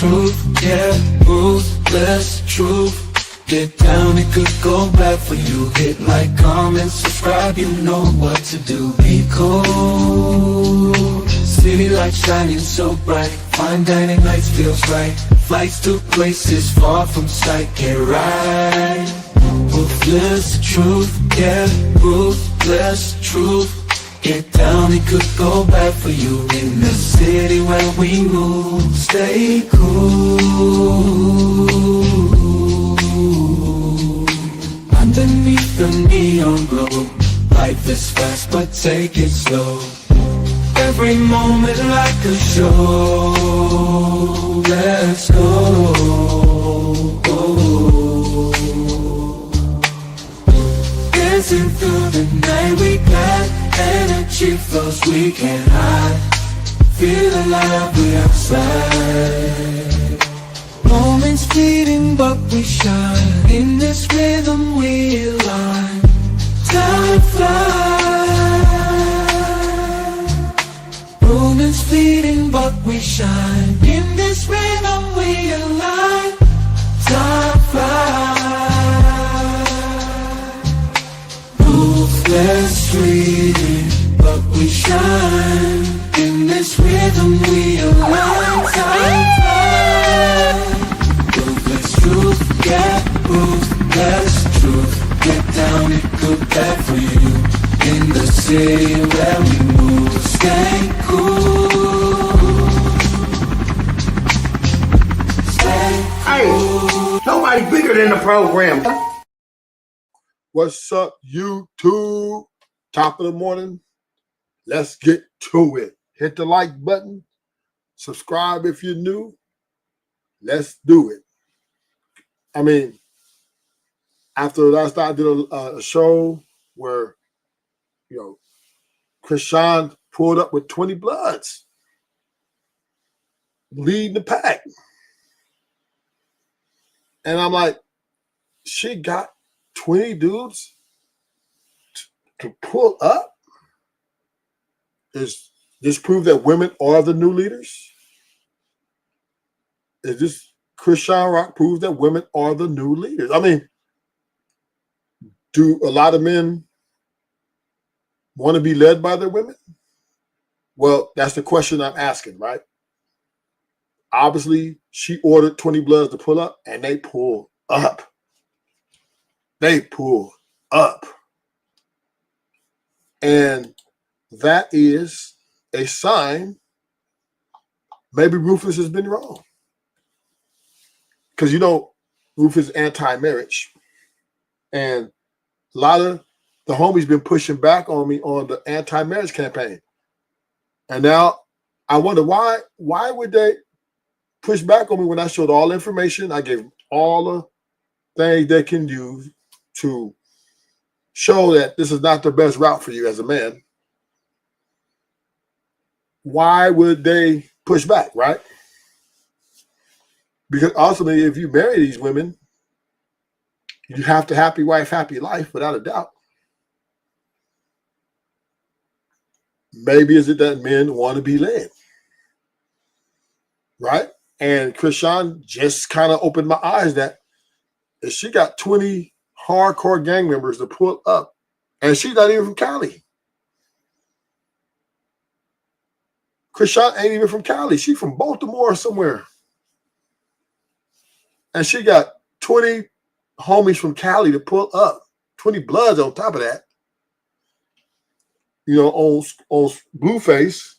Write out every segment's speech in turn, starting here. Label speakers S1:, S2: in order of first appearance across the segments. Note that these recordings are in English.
S1: truth, yeah, ruthless truth. Get down, it could go bad for you. Hit like, comment, subscribe, you know what to do. Be cool, city lights shining so bright. Fine dining nights feels right. Flights to places far from sight. Get right, ruthless truth, yeah, ruthless truth. Get down, it could go bad for you. In the city where we move, stay cool. Underneath the neon glow, life is fast but take it slow. Every moment like a show. Let's go. Dancing through the night, we got energy flows we can't hide. Feel alive, we outside. Moments fleeting but we shine. In this rhythm we align. Time flies. Moments fleeting but we shine. In this rhythm we align. Time flies. Ruthless fleeting but we shine. In this rhythm we align. Time flies. Truth, yeah, ruthless truth. Get down, it good bad for you. In the city where we move, stay cool. Stay cool.
S2: Hey, nobody bigger than the program.
S3: What's up, YouTube? Top of the morning. Let's get to it. Hit the like button. Subscribe if you're new. Let's do it. I mean, after last night I did a show where, Chrisean pulled up with 20 Bloods, leading the pack. And I'm like, she got 20 dudes to pull up? Is this prove that women are the new leaders? Is this Chrisean Rock proves that women are the new leaders? I mean, do a lot of men want to be led by their women? Well, that's the question I'm asking, right? Obviously, she ordered 20 Bloods to pull up, and they pull up. They pull up. And that is a sign maybe Rufus has been wrong. Because, Rufus is anti-marriage. And a lot of the homies been pushing back on me on the anti-marriage campaign. And now I wonder why would they push back on me when I showed all the information? I gave all the things they can use to show that this is not the best route for you as a man. Why would they push back, right? Because ultimately, if you marry these women, you have to happy wife, happy life, without a doubt. Maybe is it that men want to be led, right? And Chrisean just kind of opened my eyes that if she got 20 hardcore gang members to pull up, and she's not even from Cali. Chrisean ain't even from Cali. She's from Baltimore or somewhere. And she got 20 homies from Cali to pull up, 20 Bloods on top of that. On Blueface,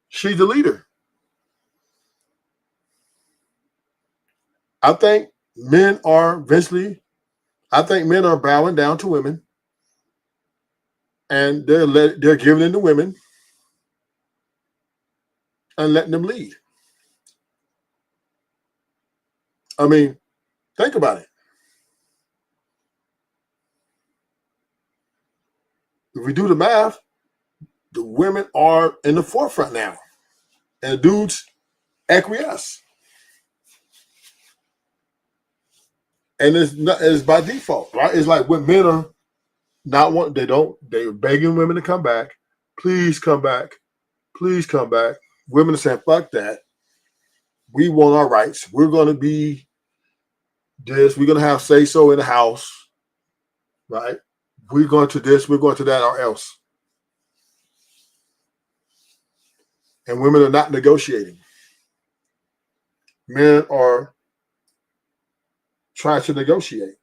S3: she's the leader. I think men are bowing down to women, and they're giving in to women and letting them lead. I mean, think about it. If we do the math, the women are in the forefront now, and the dudes acquiesce. And it's by default, right? It's like when men are not they're begging women to come back. Please come back. Please come back. women are saying, fuck that. We want our rights. We're going to be this. We're going to have say-so in the house, right? We're going to this. We're going to that or else. And women are not negotiating. Men are trying to negotiate.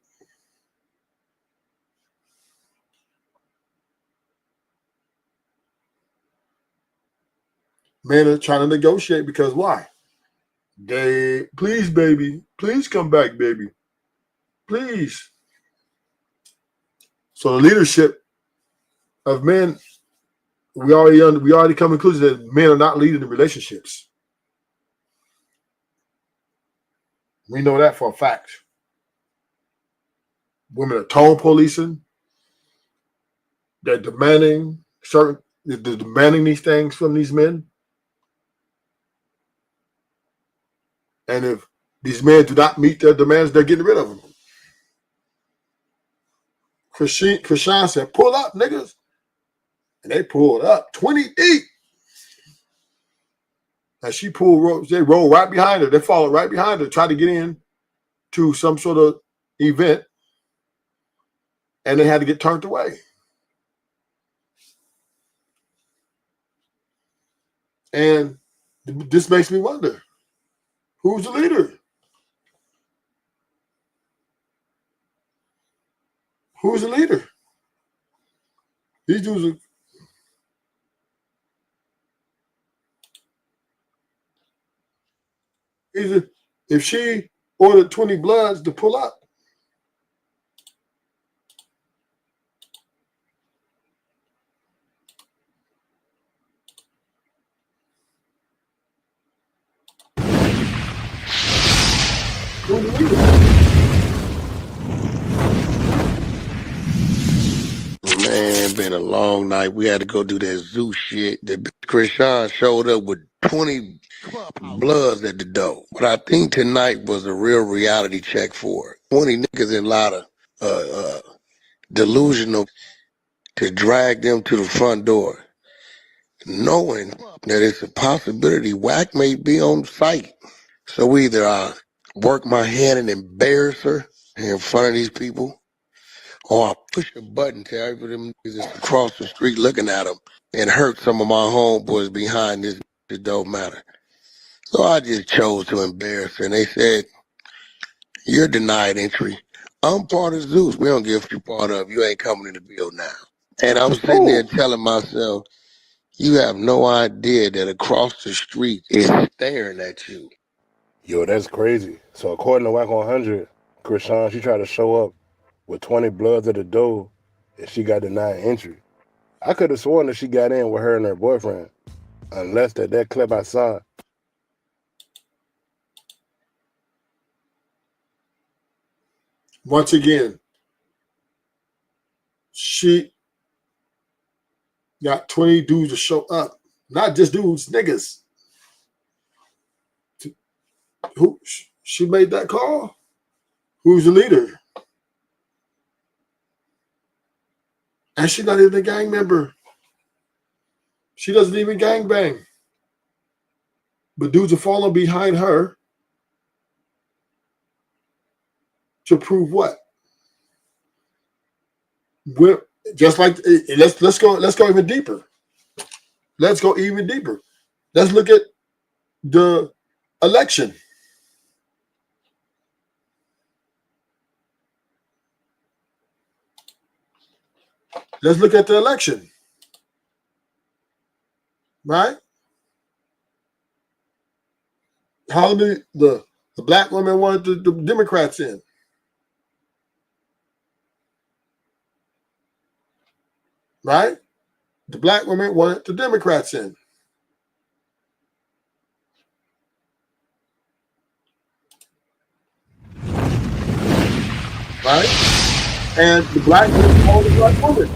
S3: Men are trying to negotiate because why? They, please, baby, please come back, baby, please. So the leadership of men, we already come to the conclusion that men are not leading the relationships. We know that for a fact. Women are tone policing. They're demanding these things from these men. And if these men do not meet their demands, they're getting rid of them. Chrisean said, pull up, niggas. And they pulled up 20 deep. And they rolled right behind her. They followed right behind her, tried to get in to some sort of event. And they had to get turned away. And this makes me wonder, who's the leader? Who's the leader? These dudes are... If she ordered 20 Bloods to pull up, who's the leader?
S4: Man, been a long night. We had to go do that zoo shit. The Chrisean showed up with 20 Bloods at the door. But I think tonight was a real reality check for it. 20 niggas in a lot of delusional to drag them to the front door, knowing that it's a possibility Whack may be on site. So either I work my hand and embarrass her in front of these people, or I push a button to every them niggas that's across the street looking at them and hurt some of my homeboys behind this. It don't matter. So I just chose to embarrass her. And they said, you're denied entry. I'm part of Zeus. We don't give you part of. You ain't coming in the bill now. And I'm sitting there telling myself, you have no idea that across the street is staring at you.
S5: Yo, that's crazy. So according to Whack 100, Chrisean, she tried to show up with 20 Bloods at the door, and she got denied entry. I could have sworn that she got in with her and her boyfriend, unless that clip I saw.
S3: Once again, she got 20 dudes to show up. Not just dudes, niggas. Who she made that call? Who's the leader? And she's not even a gang member. She doesn't even gangbang. But dudes are falling behind her to prove what? We're just like let's go even deeper. Let's go even deeper. Let's look at the election. Let's look at the election. Right? How many the black women wanted the Democrats in? Right? The black women wanted the Democrats in. Right? And the black women called the black woman.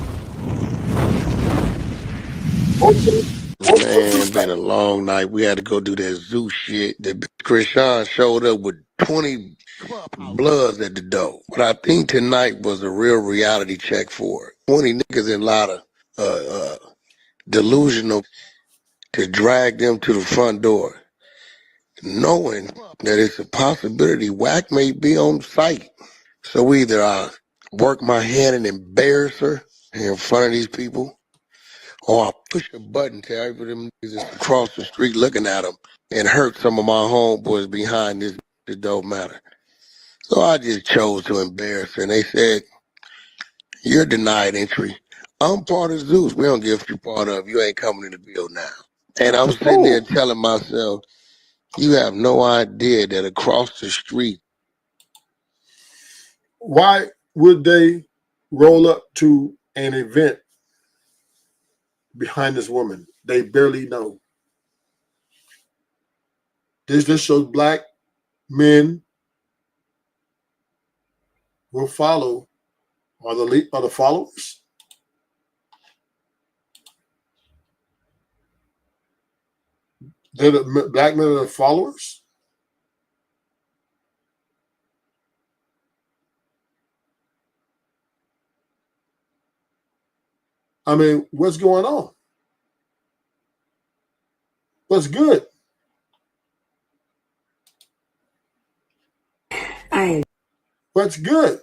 S4: Man, been a long night. We had to go do that zoo shit. The Chrisean showed up with 20 Bloods at the door. But I think tonight was a real reality check for it. 20 niggas in a lot of delusional to drag them to the front door, knowing that it's a possibility whack may be on site. So either I work my hand and embarrass her in front of these people, or I push a button to every them niggas that's across the street looking at them and hurt some of my homeboys behind this. It don't matter. So I just chose to embarrass her, and they said, "You're denied entry. I'm part of Zeus. We don't give you part of. You ain't coming in the bill now." And I'm sitting there telling myself, you have no idea that across the street.
S3: Why would they roll up to an event behind this woman they barely know? This just shows black men will follow are the followers. They're the black men are the followers. I mean, what's going on? What's good? What's good?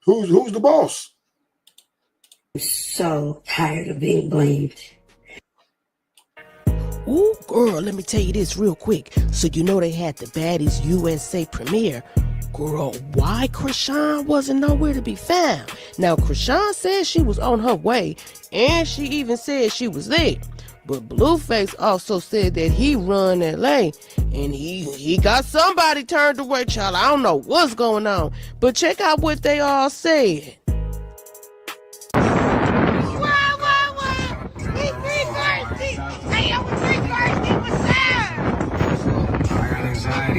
S3: Who's the boss?
S6: So tired of being blamed.
S7: Ooh, girl, let me tell you this real quick. So you know they had the Baddies USA premiere. Girl, why Chrisean wasn't nowhere to be found? Now, Chrisean said she was on her way, and she even said she was there. But Blueface also said that he run LA, and he got somebody turned away, child. I don't know what's going on. But check out what they all said.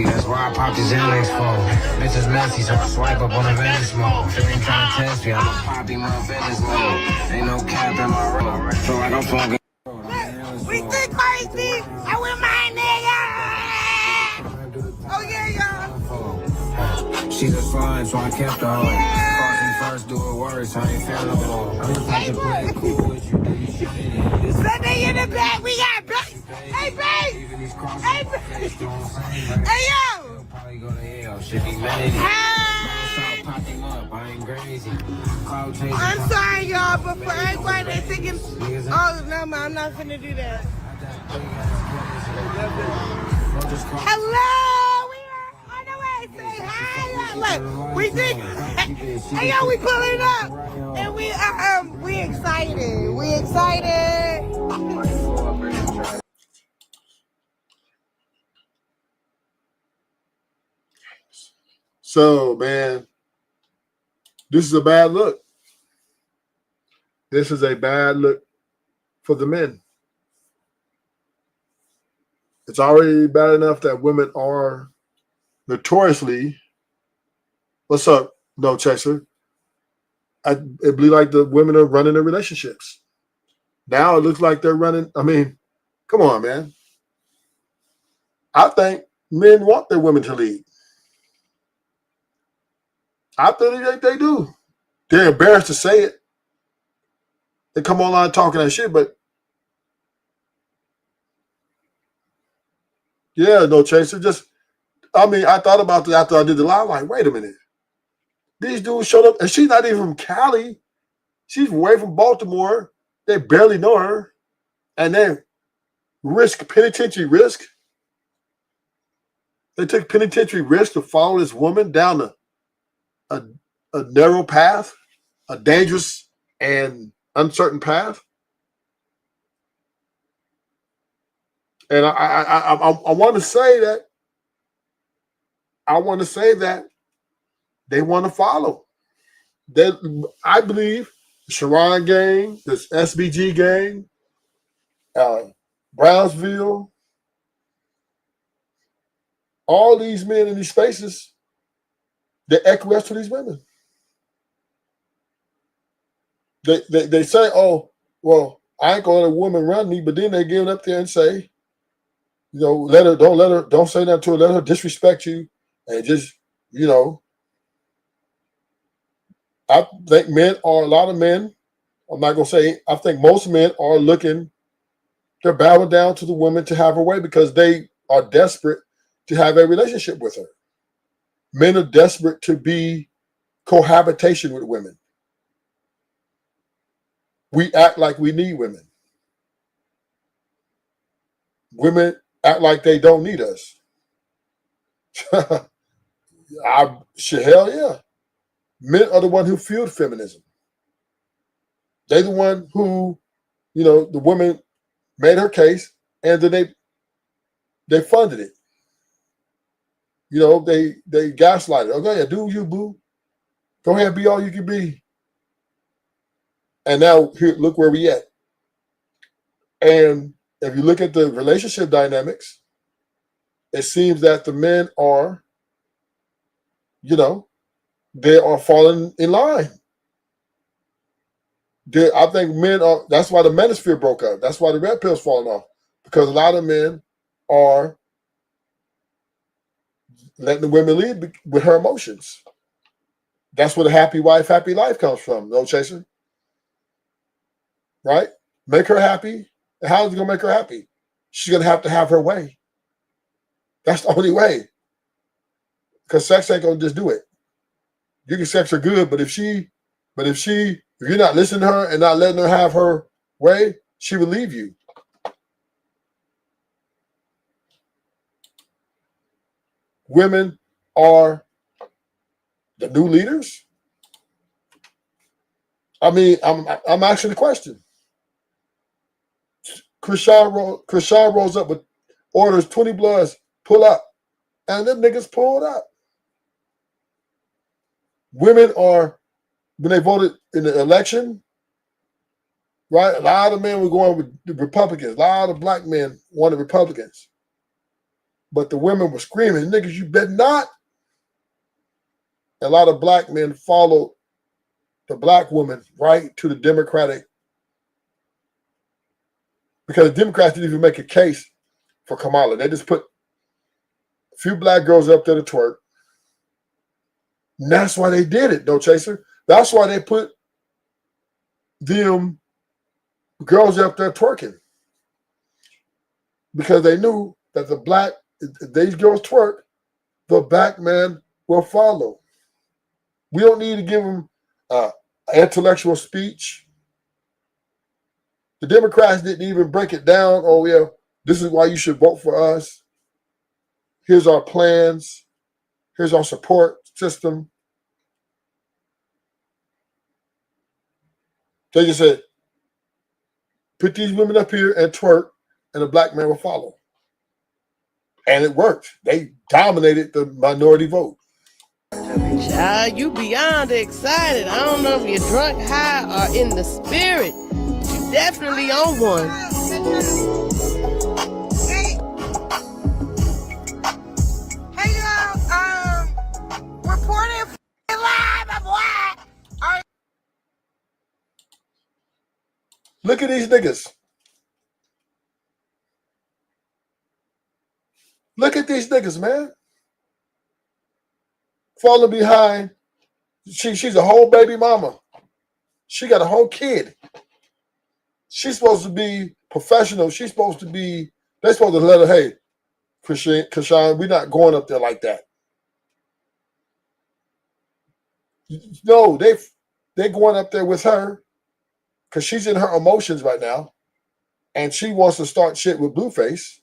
S8: That's why I pop these Alex phone. Bitches messy, so I swipe up on the Venice mode. If they trying to test me, I'ma pop him up Venice mode. Ain't no cap in my road. Feel like I'm fucking.
S9: We think crazy. I with my nigga. Oh yeah, y'all.
S8: She's a slime, so I kept her on. Crossing first, do it worse. I ain't feeling no more. I'm just like to play cool with you.
S9: Sunday in the back, we got bass. Hey, bass. Hey, bass. Hey, yo.
S8: Probably go to hell. Should be mad.
S9: I'm sorry, y'all, but for everybody that's thinking, oh, no, man, I'm not finna do that. Hello, we are on the way. Say hi. Look, we think, hey, yo, we pulling up, and we excited. We excited.
S3: So, man, this is a bad look. This is a bad look for the men. It's already bad enough that women are notoriously, what's up, no chaser? It believe like the women are running their relationships. Now it looks like they're running. I mean, come on, man. I think men want their women to lead. I think they do. They're embarrassed to say it. They come online talking that shit, but yeah, no chaser. I thought about it after I did the live. Like, wait a minute. These dudes showed up, and she's not even from Cali. She's away from Baltimore. They barely know her, and they risk penitentiary risk. They took penitentiary risk to follow this woman down a narrow path, a dangerous and uncertain path. And I want to say that they want to follow. That I believe the Sharon gang, this SBG gang, Brownsville, all these men in these spaces, they acquiesce to these women. They say, oh, well, I ain't gonna let a woman run me, but then they get up there and say, you know, don't say that to her, let her disrespect you, and just, you know, I think a lot of men I'm not gonna say. I think most men are looking. They're bowing down to the women to have her way because they are desperate to have a relationship with her. Men are desperate to be cohabitation with women. We act like we need women. Women act like they don't need us. Hell yeah. Men are the one who fueled feminism. They're the one who, the woman made her case and then they funded it. They gaslighted. Okay, yeah, do you, boo. Go ahead, be all you can be. And now here, look where we at. And if you look at the relationship dynamics, it seems that the men are, they are falling in line. I think men are, that's why the manosphere broke up. That's why the red pill's falling off. Because a lot of men are letting the women lead with her emotions. That's where the happy wife, happy life comes from, no chaser. Right? Make her happy. And how is it going to make her happy? She's going to have her way. That's the only way. Because sex ain't going to just do it. You can sex her good, but if you're not listening to her and not letting her have her way, she will leave you. Women are the new leaders. I mean, I'm asking the question. Chrisean rolls up with orders 20 Bloods, pull up. And them niggas pulled up. Women are, when they voted in the election, right? A lot of men were going with the Republicans. A lot of black men wanted Republicans. But the women were screaming, niggas, you better not. A lot of black men followed the black woman right to the Democratic, because the Democrats didn't even make a case for Kamala. They just put a few black girls up there to twerk. And that's why they did it, no chaser. That's why they put them girls up there twerking. Because they knew that if these girls twerk, the black man will follow. We don't need to give them intellectual speech. The Democrats didn't even break it down. Oh, yeah, this is why you should vote for us. Here's our plans. Here's our support system. They just said, put these women up here and twerk, and the black man will follow. And it worked. They dominated the minority vote.
S7: Child, you beyond excited. I don't know if you're drunk, high, or in the spirit. You definitely on one.
S9: Hey y'all, reporting live, my boy.
S3: Look at these niggas. Look at these niggas, man. Falling behind. She's a whole baby mama. She got a whole kid. She's supposed to be professional. They're supposed to let her, hey, Chrisean, we're not going up there like that. No, they're going up there with her because she's in her emotions right now. And she wants to start shit with Blueface.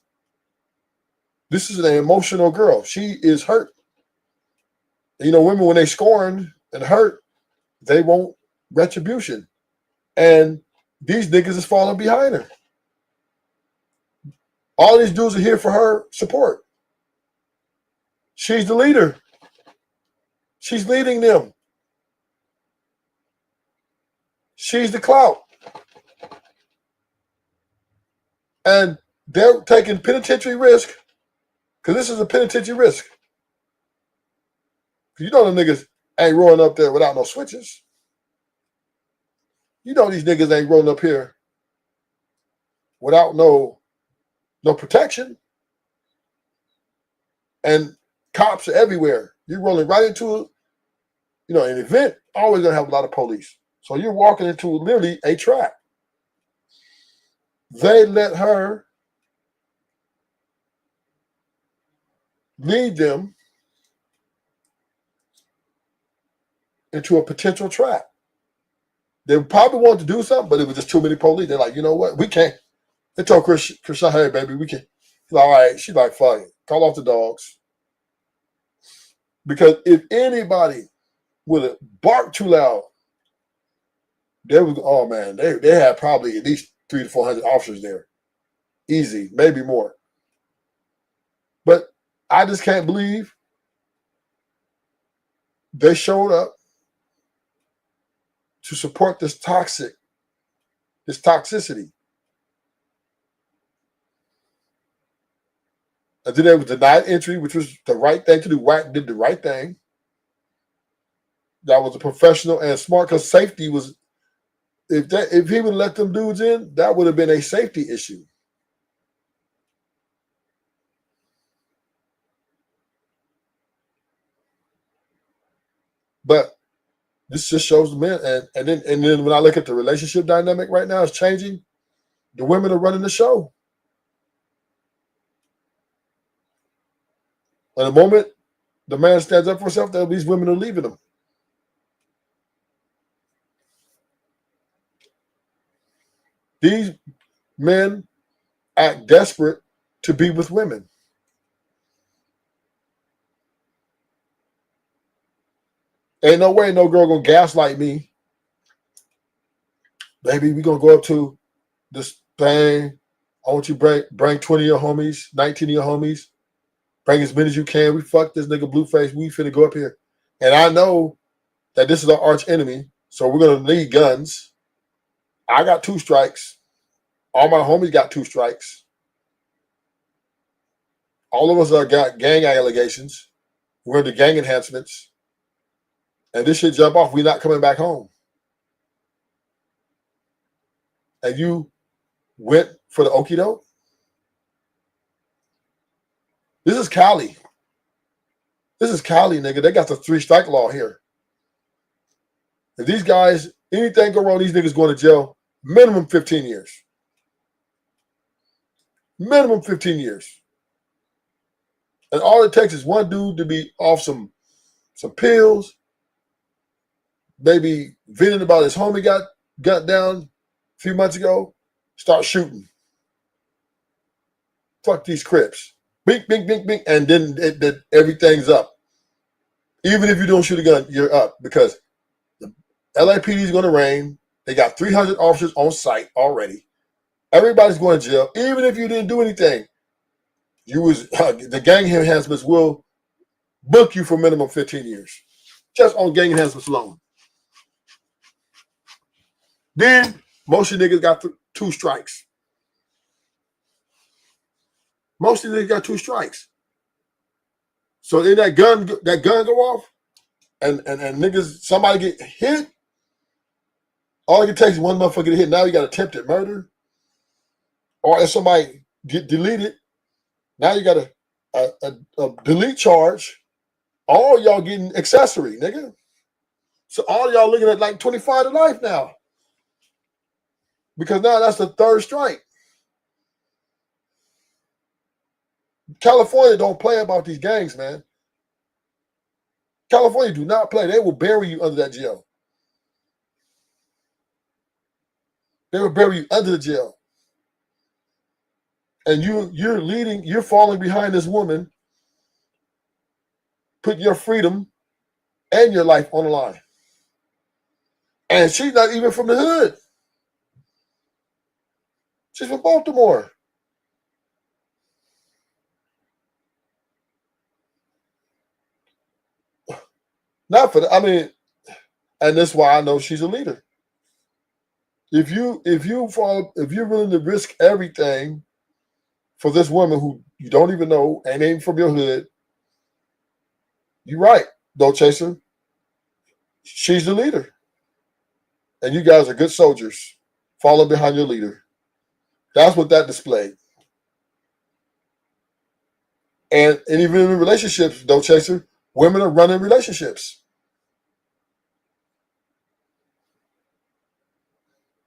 S3: This is an emotional girl. She is hurt. Women, when they scorned and hurt, they want retribution. And these niggas is falling behind her. All these dudes are here for her support. She's the leader. She's leading them. She's the clout. And they're taking penitentiary risk, because this is a penitentiary risk. The niggas ain't rolling up there without no switches. These niggas ain't rolling up here without no protection. And cops are everywhere. You're rolling right into an event, always gonna have a lot of police. So you're walking into literally a trap. They let her lead them into a potential trap. They probably wanted to do something, but it was just too many police. They're like, you know what? We can't. They told Chrisean, hey, baby, we can't. He's like, all right. She's like, fuck it. Call off the dogs. Because if anybody would have barked too loud, they was, oh man, they had probably at least 300 to 400 officers there. Easy, maybe more. But I just can't believe they showed up to support this toxicity. And then they was denied entry, which was the right thing to do. WAC did the right thing. That was a professional and smart, because safety was, if he would let them dudes in, that would have been a safety issue. But this just shows the men, and then when I look at the relationship dynamic right now, it's changing. The women are running the show. And the moment the man stands up for himself, these women are leaving him. These men act desperate to be with women. Ain't no way no girl gonna gaslight me. Baby, we gonna go up to this thing. I want you to bring 20 of your homies, 19 of your homies. Bring as many as you can. We fuck this nigga Blueface. We finna go up here. And I know that this is our arch enemy, so we're gonna need guns. I got 2 strikes. All my homies got 2 strikes. All of us are got gang allegations. We're into gang enhancements. And this shit jump off. We're not coming back home. And you went for the okie doke? This is Cali. This is Cali, nigga. They got the 3-strike law here. If these guys, anything go wrong, these niggas going to jail minimum 15 years. Minimum 15 years. And all it takes is one dude to be off some pills, maybe venting about his homie got down a few months ago, start shooting. Fuck these Crips. Bink, bink, bink, bink, and then everything's up. Even if you don't shoot a gun, you're up, because the LAPD is going to reign. They got 300 officers on site already. Everybody's going to jail. Even if you didn't do anything, the gang enhancements will book you for minimum 15 years, just on gang enhancements alone. Then most of you niggas got 2 strikes. Most of you niggas got 2 strikes. So then that gun go off, and niggas, somebody get hit. All it takes is one motherfucker to hit. Now you got attempted murder. Or if somebody get deleted, now you got a delete charge. All y'all getting accessory, nigga. So all y'all looking at like 25 to life now. Because now that's the 3rd strike. California don't play about these gangs, man. California do not play. They will bury you under that jail. They will bury you under the jail. And you're falling behind this woman, putting your freedom and your life on the line. And she's not even from the hood. She's from Baltimore. Not for and that's why I know she's a leader. If you're willing to risk everything for this woman who you don't even know and ain't from your hood, you're right, though, Chaser. She's the leader. And you guys are good soldiers. Follow behind your leader. That's what that displayed. And even in relationships, though, Chaser, women are running relationships.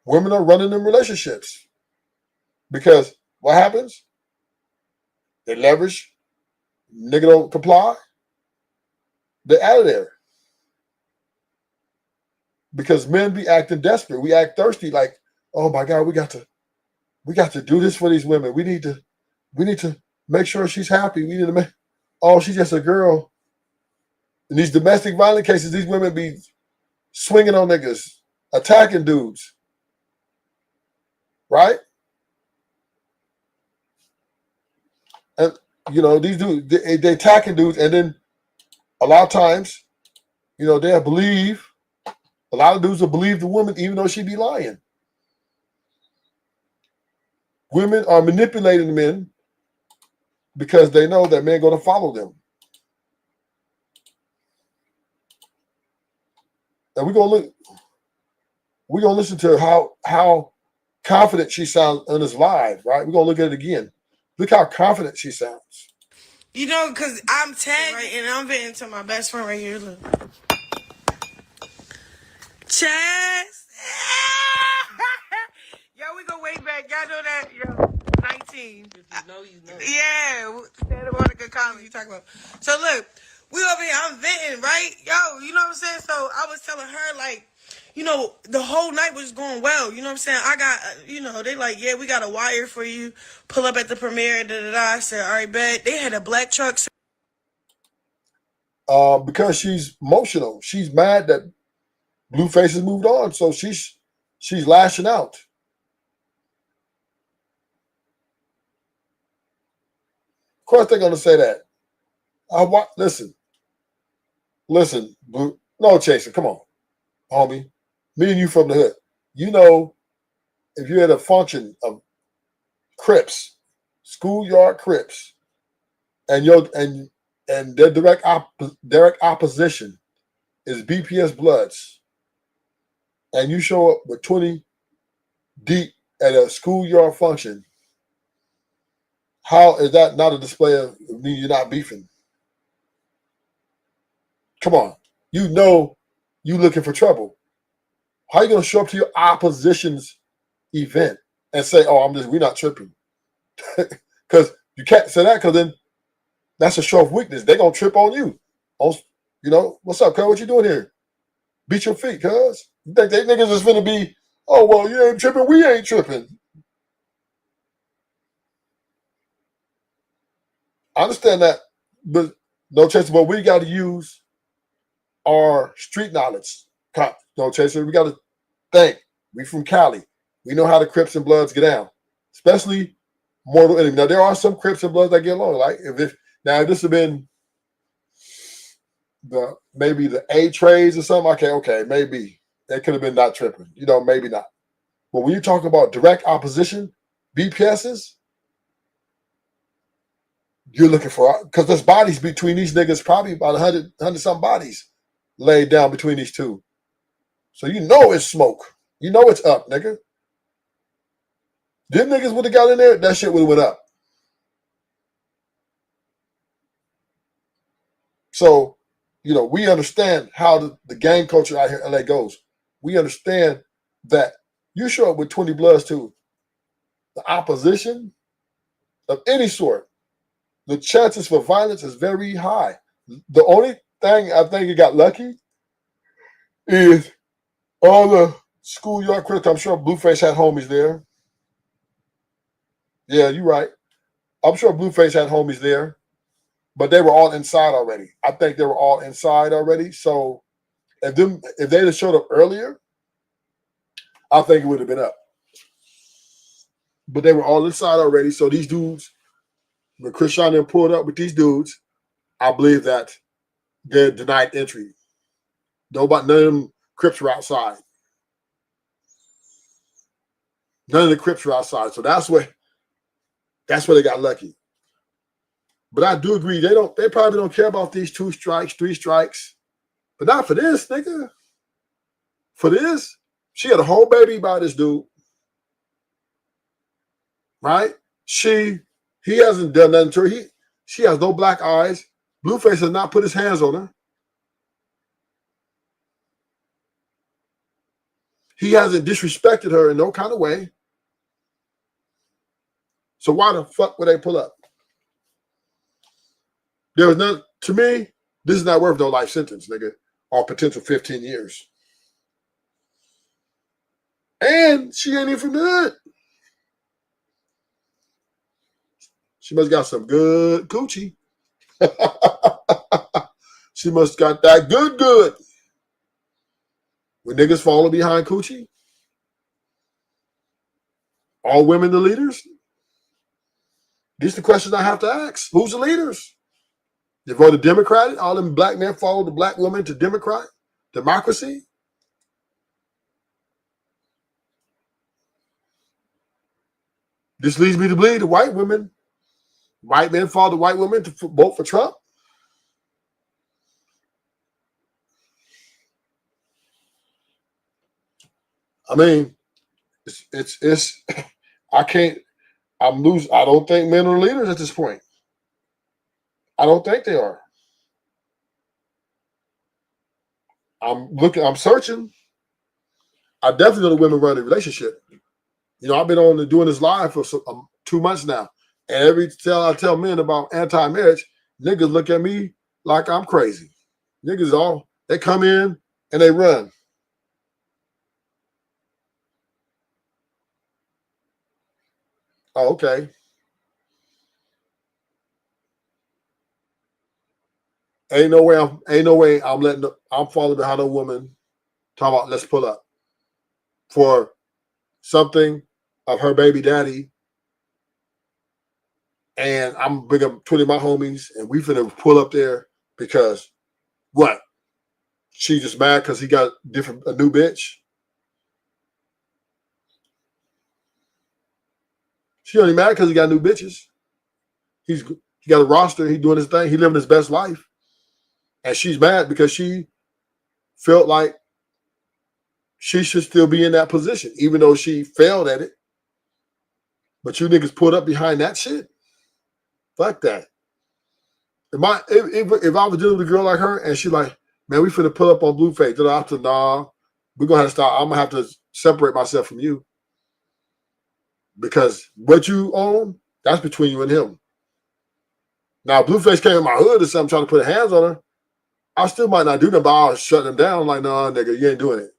S3: Women are running them relationships because what happens? They leverage. Nigga don't comply. They're out of there because men be acting desperate. We act thirsty, like, oh my God, we got to do this for these women. We need to make sure she's happy. We need to make. Oh, she's just a girl. In these domestic violence cases, these women be swinging on niggas, attacking dudes, right? And these dudes, they attacking dudes, and then a lot of times, they'll believe. A lot of dudes will believe the woman even though she be lying. Women are manipulating men because they know that men going to follow them. And we're gonna listen to how confident she sounds on this live, right? We're gonna look at it again. Look how confident she sounds.
S9: Because I'm tagged, right, and I'm venting to my best friend right here. Look. Chess. Yo, we go way back. Y'all know that? Yo, 19. If you know. Yeah. Santa Monica College you talking about. So, look. We over here. I'm venting, right? Yo, you know what I'm saying? So, I was telling her, like, the whole night was going well. You know what I'm saying? I got, they like, yeah, we got a wire for you. Pull up at the premiere, da-da-da. I said, all right, bet. They had a black truck.
S3: Because she's emotional. She's mad that Blueface has moved on. So she's lashing out. Of course they're going to say that. Listen, Blue. No, Chaser, come on, homie. Me and you from the hood. If you're at a function of Crips, schoolyard Crips, and their direct opposition is BPS Bloods, and you show up with 20 deep at a schoolyard function, how is that not a display of me you're not beefing? Come on. You looking for trouble. How are you going to show up to your opposition's event and say, oh, we're not tripping? Because you can't say that, because then that's a show of weakness. They're going to trip on you. What's up, cuz? What you doing here? Beat your feet, cuz. You think they niggas is finna be, oh, well, you ain't tripping, we ain't tripping. I understand that, but no chaser, but we got to use our street knowledge. No chaser, we got to think. We from Cali. We know how the Crips and Bloods get down, especially Mortal Enemy. Now, there are some Crips and Bloods that get along. Like, if this had been maybe the A trades or something, okay, maybe. That could have been not tripping. Maybe not. But when you talk about direct opposition, BPSs, you're looking for, because there's bodies between these niggas, probably about 100 some bodies laid down between these two. So it's smoke. It's up, nigga. Them niggas would have got in there, that shit would have went up. So, we understand how the gang culture out here in LA goes. We understand that you show up with 20 Bloods to the opposition of any sort, the chances for violence is very high. The only thing I think it got lucky is all the schoolyard critics. I'm sure Blueface had homies there. Yeah, you're right. I'm sure Blueface had homies there, but they were all inside already. I think they were all inside already. So if they'd have showed up earlier, I think it would have been up. But they were all inside already. So these dudes, when Chrisean then pulled up with these dudes, I believe that they're denied entry. None of them Crips were outside. None of the Crips were outside. So that's where they got lucky. But I do agree, they probably don't care about these 2 strikes, 3 strikes. But not for this, nigga. For this, she had a whole baby by this dude. Right? He hasn't done nothing to her. She has no black eyes. Blueface has not put his hands on her. He hasn't disrespected her in no kind of way. So why the fuck would they pull up? There was none, to me, this is not worth no life sentence, nigga, or potential 15 years. And she ain't even from the hood. She must got some good coochie. She must got that good. When niggas falling behind coochie, all women the leaders? These are the questions I have to ask. Who's the leaders? They voted Democratic? All them black men follow the black woman to Democrat? Democracy? This leads me to believe the white women. White men follow the white women to vote for Trump? I mean, it's I can't, I'm losing. I don't think men are leaders at this point. I don't think they are. I'm searching. I definitely know the women run a relationship. You know, I've been on doing this live for 2 months now. And every time I tell men about anti-marriage, niggas look at me like I'm crazy. Niggas they come in and they run. Oh, okay. Ain't no way I'm falling behind a woman talking about let's pull up for something of her baby daddy. And I'm bring up 20 of my homies and we finna pull up there because what? She just mad because he got a new bitch. She only mad because he got new bitches. He got a roster. He doing his thing. He living his best life. And she's mad because she felt like she should still be in that position, even though she failed at it. But you niggas pulled up behind that shit? Fuck that. If I was dealing with a girl like her and she like, man, we finna pull up on Blueface, then I have to, nah, we're gonna have to stop. I'm gonna have to separate myself from you. Because what you own, that's between you and him. Now, Blueface came in my hood or something trying to put hands on her, I still might not do that, but I'll shut them down like, nah, nigga, you ain't doing it.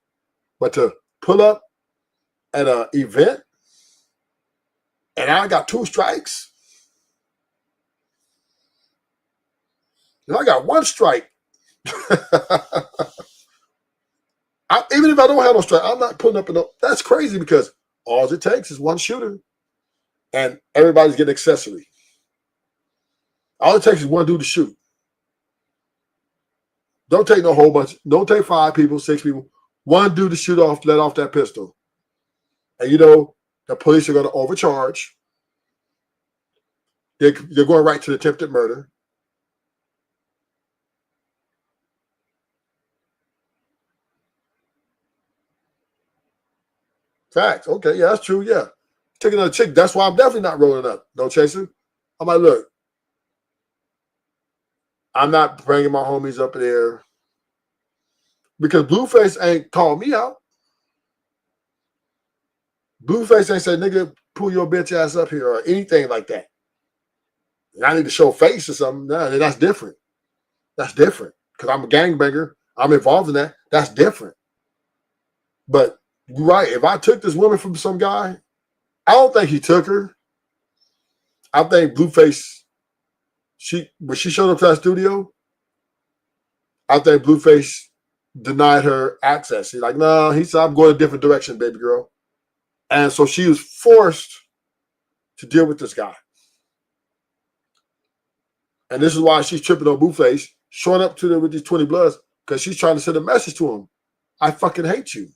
S3: But to pull up at an event and I got 2 strikes, and I got 1 strike. Even if I don't have no strike, I'm not putting up enough. That's crazy because all it takes is 1 shooter and everybody's getting accessory. All it takes is 1 dude to shoot. Don't take no whole bunch. Don't take 5 people, 6 people. 1 dude to shoot off, let off that pistol. And you know, the police are going to overcharge. They're going right to the attempted murder. Facts. Okay, yeah, that's true. Yeah. Take another chick. That's why I'm definitely not rolling up. No chaser. I'm like, look, I'm not bringing my homies up there because Blueface ain't called me out. Blueface ain't said, nigga, pull your bitch ass up here or anything like that. And I need to show face or something. Nah, that's different. That's different because I'm a gangbanger. I'm involved in that. That's different. But right, if I took this woman from some guy, I don't think he took her. I think Blueface, when she showed up to that studio, I think Blueface denied her access. He's like, no, he said, I'm going a different direction, baby girl. And so she was forced to deal with this guy. And this is why she's tripping on Blueface, showing up to them with these 20 Bloods, because she's trying to send a message to him. I fucking hate you.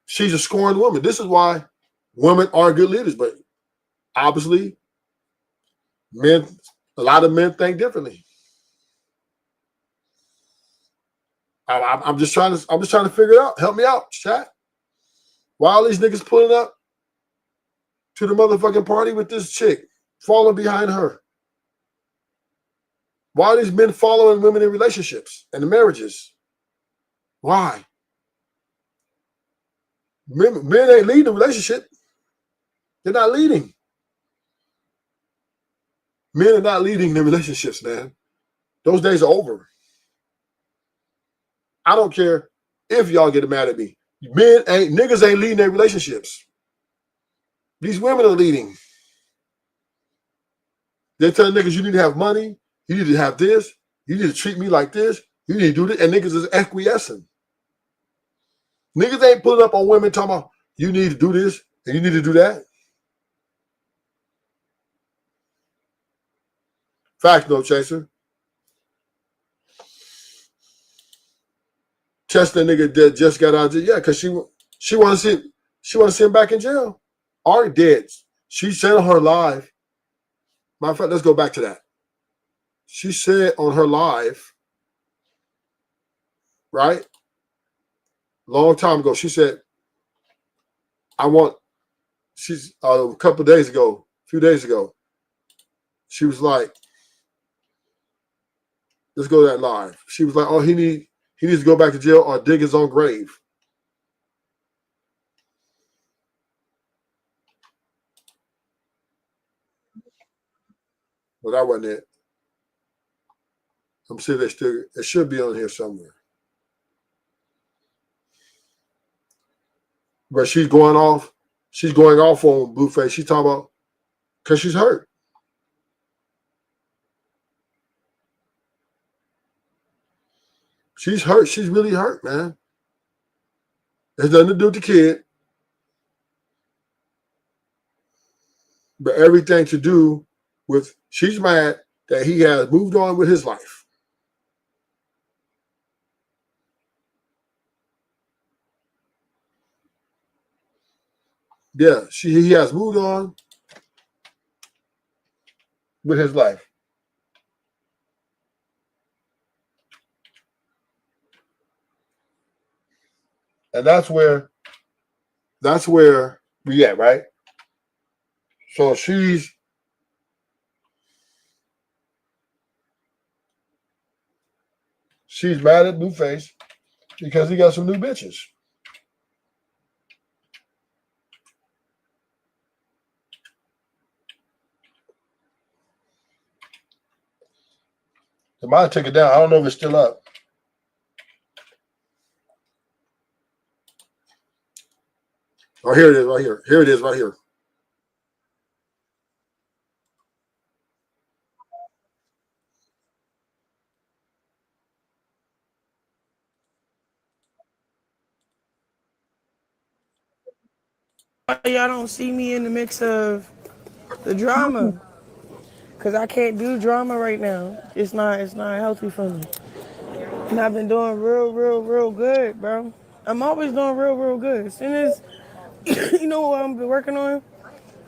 S3: She's a scorned woman. This is why women are good leaders, but obviously, a lot of men think differently. I'm just trying to figure it out. Help me out, chat. Why are these niggas pulling up to the motherfucking party with this chick, falling behind her? Why are these men following women in relationships and in marriages? Why? Men ain't leading the relationship. They're not leading. Men are not leading the relationships, man. Those days are over. I don't care if y'all get mad at me. Niggas ain't leading their relationships. These women are leading. They're telling niggas you need to have money, you need to have this, you need to treat me like this, you need to do this, and niggas is acquiescing. Niggas ain't pulling up on women talking about you need to do this and you need to do that. Fact, no chaser. Chester nigga that just got out of jail. Yeah, because she want to see him back in jail. Already dead. She said on her live. Matter of fact, let's go back to that. She said on her live, right? Long time ago, she said, she's a couple of days ago, a few days ago, she was like, let's go to that live. She was like, oh, he needs to go back to jail or dig his own grave. Well, that wasn't it. I'm sure it should be on here somewhere. But she's going off on Blueface. She's talking about because she's hurt. She's hurt. She's really hurt, man. It's nothing to do with the kid. But everything to do with she's mad that he has moved on with his life. Yeah, he has moved on with his life. And that's where we at, right? So she's mad at Blueface because he got some new bitches. They might take it down. I don't know if it's still up. Oh, here it is right here. Here it is right here.
S9: Y'all don't see me in the mix of the drama. Cause I can't do drama right now. It's not healthy for me. And I've been doing real good, bro. I'm always doing real good. As soon as you know what I've been working on?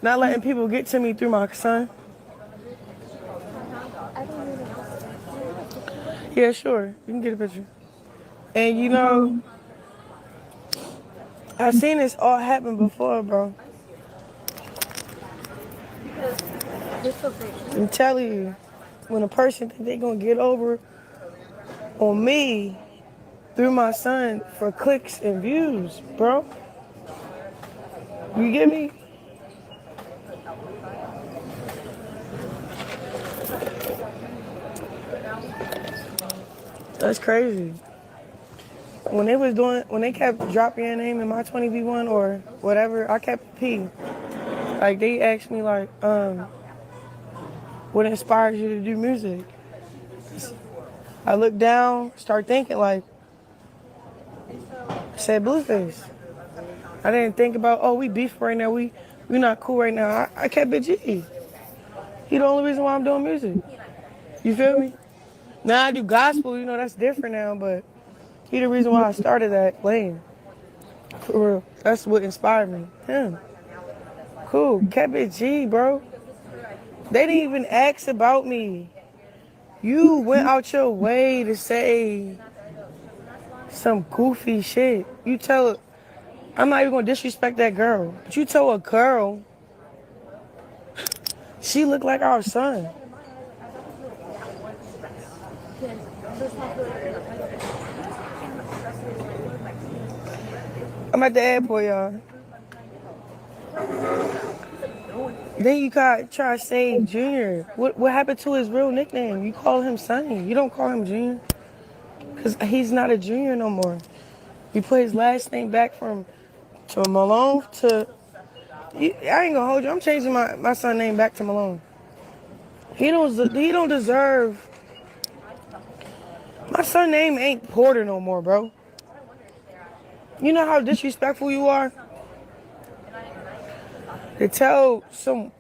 S9: Not letting people get to me through my son. Yeah, sure. You can get a picture. And you know, I've seen this all happen before, bro. I'm telling you, when a person think they gonna get over on me through my son for clicks and views, bro. You get me? That's crazy. When they kept dropping your name in my 20v1 or whatever, I kept P. Like they asked me like, what inspires you to do music? I looked down, start thinking like, I said Blueface. I didn't think about, oh, we beef right now, we not cool right now. I kept it G. He the only reason why I'm doing music. You feel me? Now I do gospel, you know, that's different now, but he the reason why I started that lane. For real. That's what inspired me. Him. Cool. Kept it G, bro. They didn't even ask about me. You went out your way to say some goofy shit. I'm not even gonna disrespect that girl, but you tell a girl she looked like our son. I'm at the airport, y'all. Then you got try to say Junior. What happened to his real nickname? You call him Sonny. You don't call him Junior. Because he's not a junior no more. You put his last name back from to Malone to... I ain't gonna hold you. I'm changing my son name back to Malone. He don't deserve... My son name ain't Porter no more, bro. You know how disrespectful you are? To tell some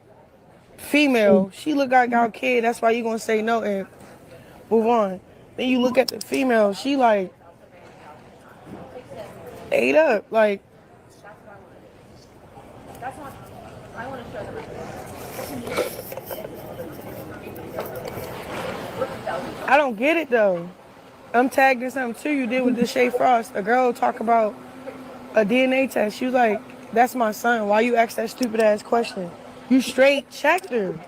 S9: female, she look like our kid, that's why you gonna say no and move on. Then you look at the female, she like ate up. Like, I don't get it though. I'm tagged in something too you did with this Shay Frost. A girl talk about a DNA test. She was like, that's my son. Why you ask that stupid ass question? You straight checked her.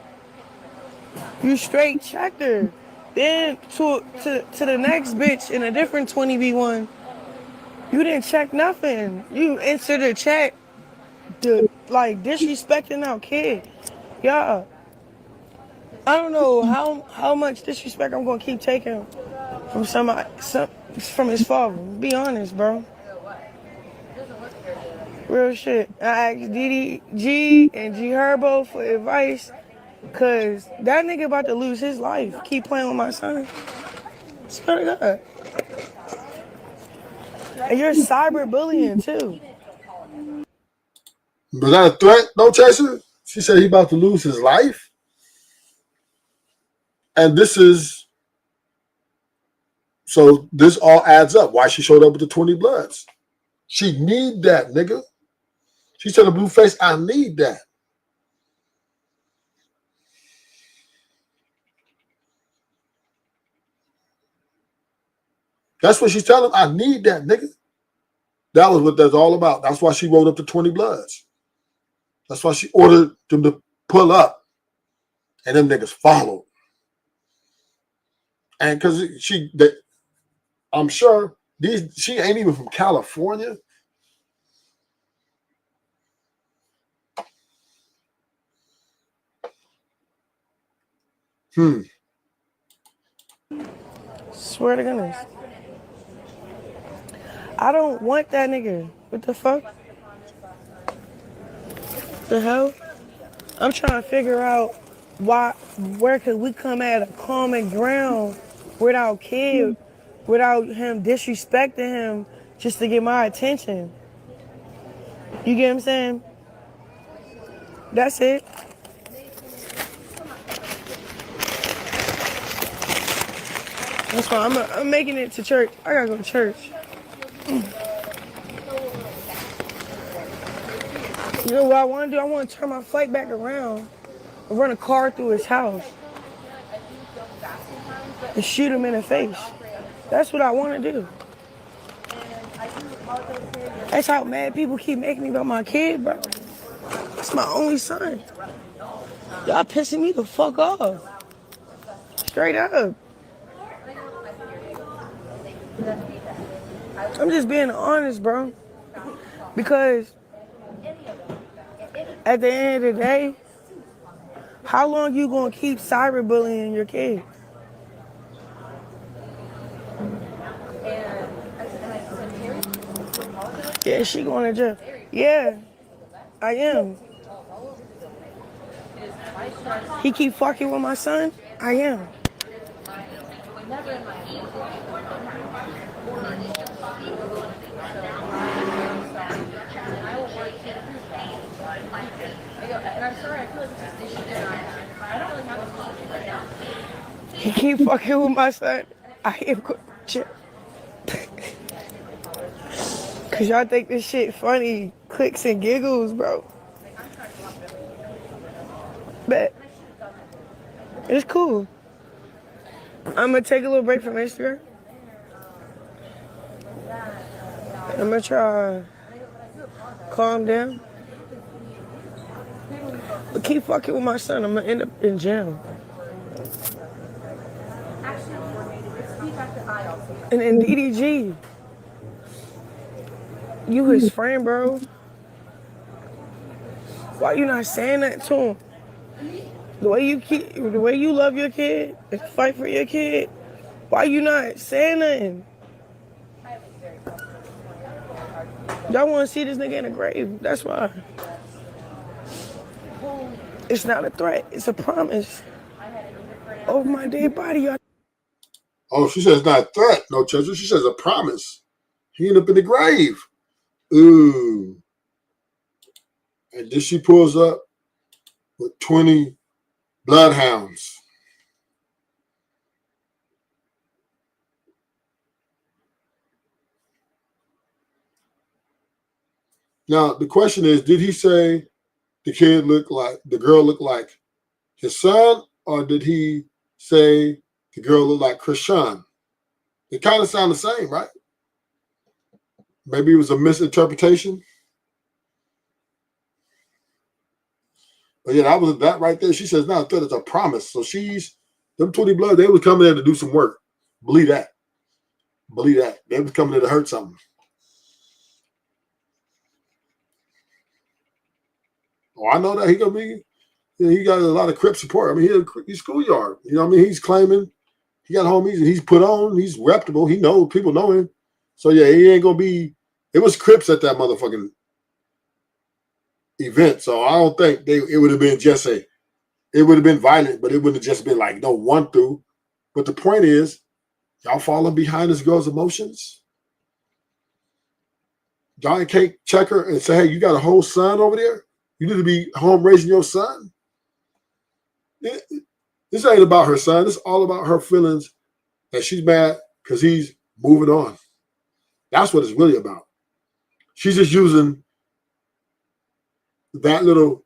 S9: You straight checked her. Then to the next bitch in a different 20v1, you didn't check nothing. You answered a check, like disrespecting our kid. Yeah, I don't know how much disrespect I'm gonna keep taking from from his father. Be honest, bro. Real shit. I asked Didi G and G Herbo for advice, cause that nigga about to lose his life. Keep playing with my son. Swear to God. And you're cyberbullying too.
S3: Was that a threat? No, Chaser? She said he about to lose his life. And this is... So this all adds up. Why she showed up with the 20 bloods. She need that, nigga. She said to Blueface, I need that. That's what she's telling him. I need that, nigga. That was what that's all about. That's why she rolled up to 20 bloods. That's why she ordered them to pull up. And them niggas followed. And because I'm sure she ain't even from California.
S9: Swear to goodness. I don't want that nigga. What the fuck? The hell? I'm trying to figure out where could we come at a common ground without kid, without him disrespecting him just to get my attention. You get what I'm saying? That's it. That's why I'm making it to church. I gotta go to church. You know what I want to do? I want to turn my flight back around and run a car through his house and shoot him in the face. That's what I want to do. That's how mad people keep making me about my kid, bro. It's my only son. Y'all pissing me the fuck off. Straight up. I'm just being honest, bro. Because at the end of the day, how long you gonna keep cyberbullying your kid? Yeah, she going to jail. Yeah, I am. He keep fucking with my son? I am. He keep fucking with my son. I am going to jail. Cause y'all think this shit funny, clicks and giggles, bro. But it's cool. I'm gonna take a little break from Instagram. I'm gonna try calm down. But keep fucking with my son, I'm gonna end up in jail. And then DDG, you his friend, bro. Why you not saying that to him? The way you love your kid and fight for your kid, why you not saying nothing? Y'all want to see this nigga in the grave. That's why. It's not a threat. It's a promise. Over my dead body, y'all.
S3: Oh, she says not a threat, no Chester. She says a promise. He ended up in the grave. Ooh. And then she pulls up with 20 bloodhounds. Now, the question is, did he say the girl looked like his son, or did he say the girl looked like Chrisean? They kind of sound the same, right? Maybe it was a misinterpretation. But yeah, that was that right there. She says, no, I thought it's a promise. So them 20 blood, they was coming there to do some work. Believe that. Believe that. They was coming there to hurt something. Oh, I know that he gonna be. He got a lot of Crip support. I mean, he's schoolyard. You know what I mean? He's claiming he got homies and he's put on. He's reputable. He knows people know him. So yeah, he ain't gonna be. It was Crips at that motherfucking event. So I don't think it would have been just it would have been violent, but it wouldn't have just been like no one through. But the point is, y'all falling behind this girl's emotions. Y'all can't check her and say, hey, you got a whole son over there? You need to be home raising your son? This ain't about her son. It's all about her feelings that she's mad because he's moving on. That's what it's really about. She's just using that little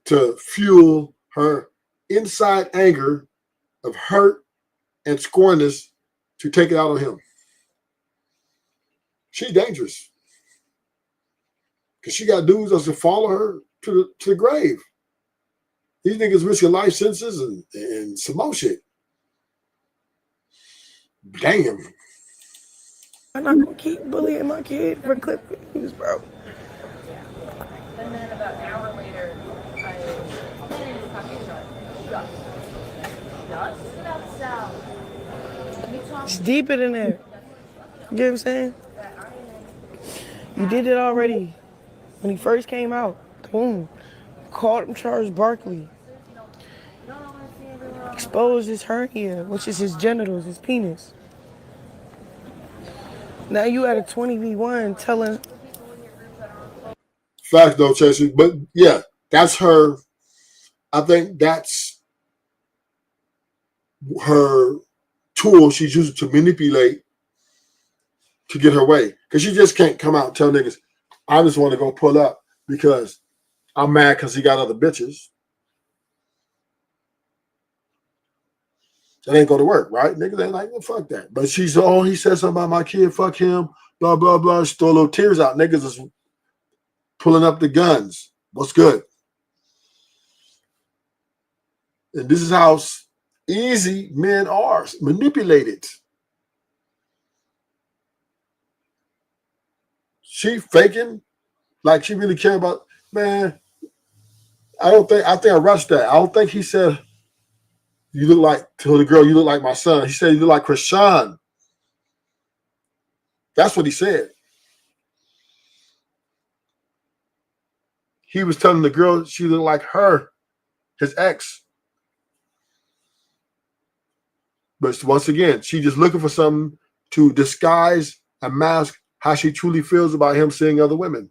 S3: to fuel her inside anger of hurt and scornness to take it out on him. She's dangerous because she got dudes that will follow her to the grave. These niggas risking life sentences and some more shit. Damn.
S9: I'm not gonna keep bullying my kid for clip views, bro. And then about an hour later, it's deeper than that. You get what I'm saying? You did it already. When he first came out, boom. Called him Charles Barkley. Exposed his hernia, which is his genitals, his penis. Now you at a 20v1 telling.
S3: Facts though, Chelsea. But yeah, that's her. I think that's her tool she's using to manipulate to get her way. Because she just can't come out and tell niggas, I just want to go pull up because I'm mad because he got other bitches. That ain't going to work, right? Niggas ain't like, well, fuck that. But he said something about my kid, fuck him, blah, blah, blah. She throw little tears out. Niggas is pulling up the guns. What's good? And this is how easy men are manipulated. She faking like she really care about, man. I think I rushed that. I don't think he said, you look like, to the girl, you look like my son. He said, you look like Chrisean. That's what he said. He was telling the girl she looked like her, his ex. But once again, she just looking for something to disguise and mask how she truly feels about him seeing other women.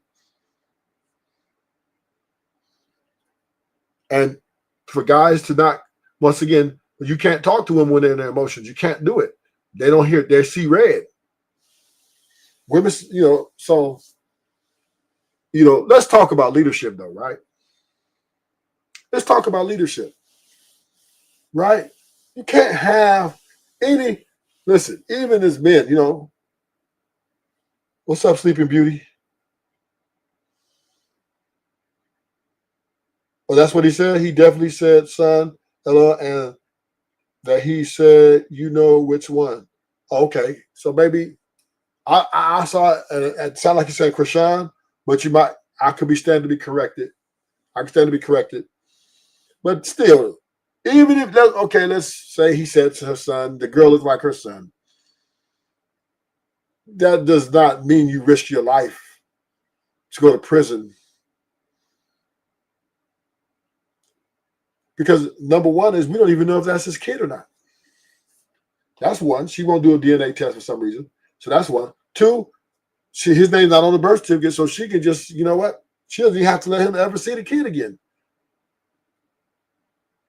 S3: And for guys to not, once again, you can't talk to them when they're in their emotions. You can't do it. They don't hear it. They see red. Women, so, let's talk about leadership though, right? Let's talk about leadership, right? You can't have listen, even as men, what's up, Sleeping Beauty? Well, that's what he said. He definitely said, son, hello, and that he said, you know which one. Okay, so maybe I saw it, and it sounded like you said Chrisean, but I could be standing to be corrected. I can stand to be corrected. But still, even if that, okay, let's say he said to her son, the girl is like her son. That does not mean you risk your life to go to prison. Because number one is we don't even know if that's his kid or not. That's one. She won't do a DNA test for some reason. So that's one. Two, his name's not on the birth certificate, so she can just, you know what? She doesn't even have to let him ever see the kid again.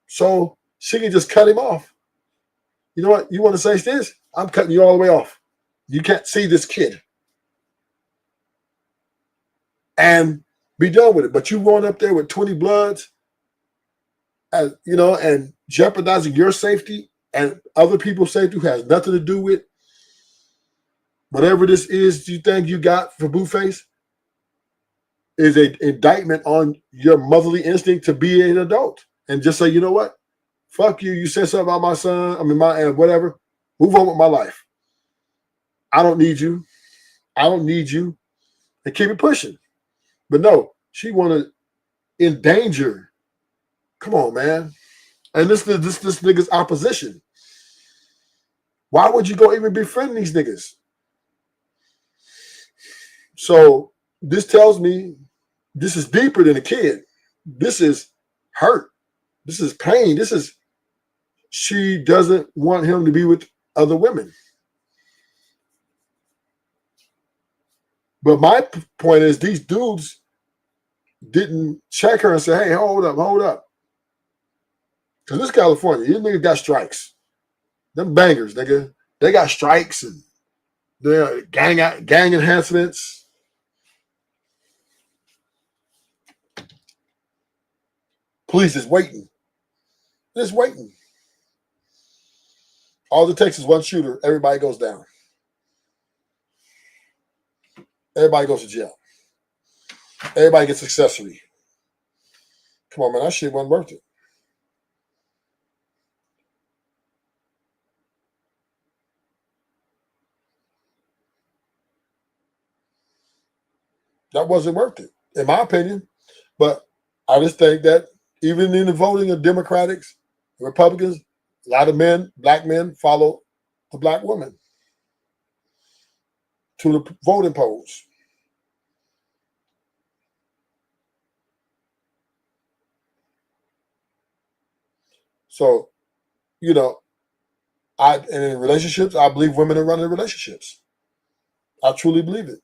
S3: So she can just cut him off. You know what? You want to say this? I'm cutting you all the way off. You can't see this kid. And be done with it. But you going up there with 20 bloods, and and jeopardizing your safety and other people's safety who has nothing to do with whatever this is you think you got for Blueface is an indictment on your motherly instinct to be an adult and just say, you know what? Fuck you. You said something about my son. I mean, my whatever. Move on with my life. I don't need you. I don't need you. And keep it pushing. But no, she want to endanger. Come on, man. And this nigga's opposition. Why would you go even befriend these niggas? So this tells me this is deeper than a kid. This is hurt. This is pain. She doesn't want him to be with other women. But my point is these dudes didn't check her and say, hey, hold up. Because this California, these niggas got strikes. Them bangers, nigga. They got strikes and they're gang enhancements. Police is waiting. Just waiting. All it takes is one shooter. Everybody goes down. Everybody goes to jail. Everybody gets accessory. Come on, man. That shit wasn't worth it. That wasn't worth it, in my opinion. But I just think that even in the voting of Democrats, Republicans, a lot of men, black men, follow the black woman to the voting polls. So, and in relationships, I believe women are running relationships. I truly believe it.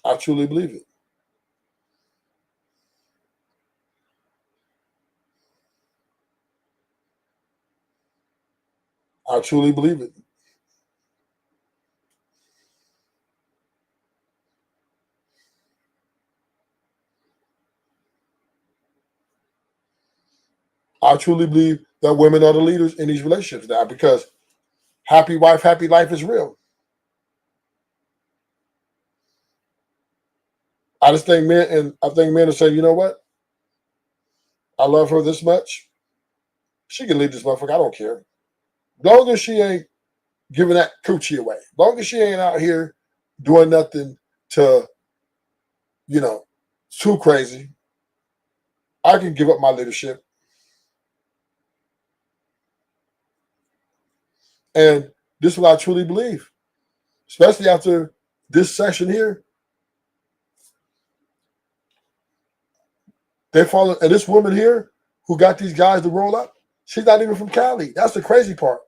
S3: I truly believe it. I truly believe it. I truly believe that women are the leaders in these relationships now because happy wife, happy life is real. I just think men will say, you know what? I love her this much. She can leave this motherfucker. I don't care. Long as she ain't giving that coochie away. Long as she ain't out here doing nothing to, too crazy. I can give up my leadership. And this is what I truly believe. Especially after this session here. They follow, and this woman here who got these guys to roll up, she's not even from Cali. That's the crazy part.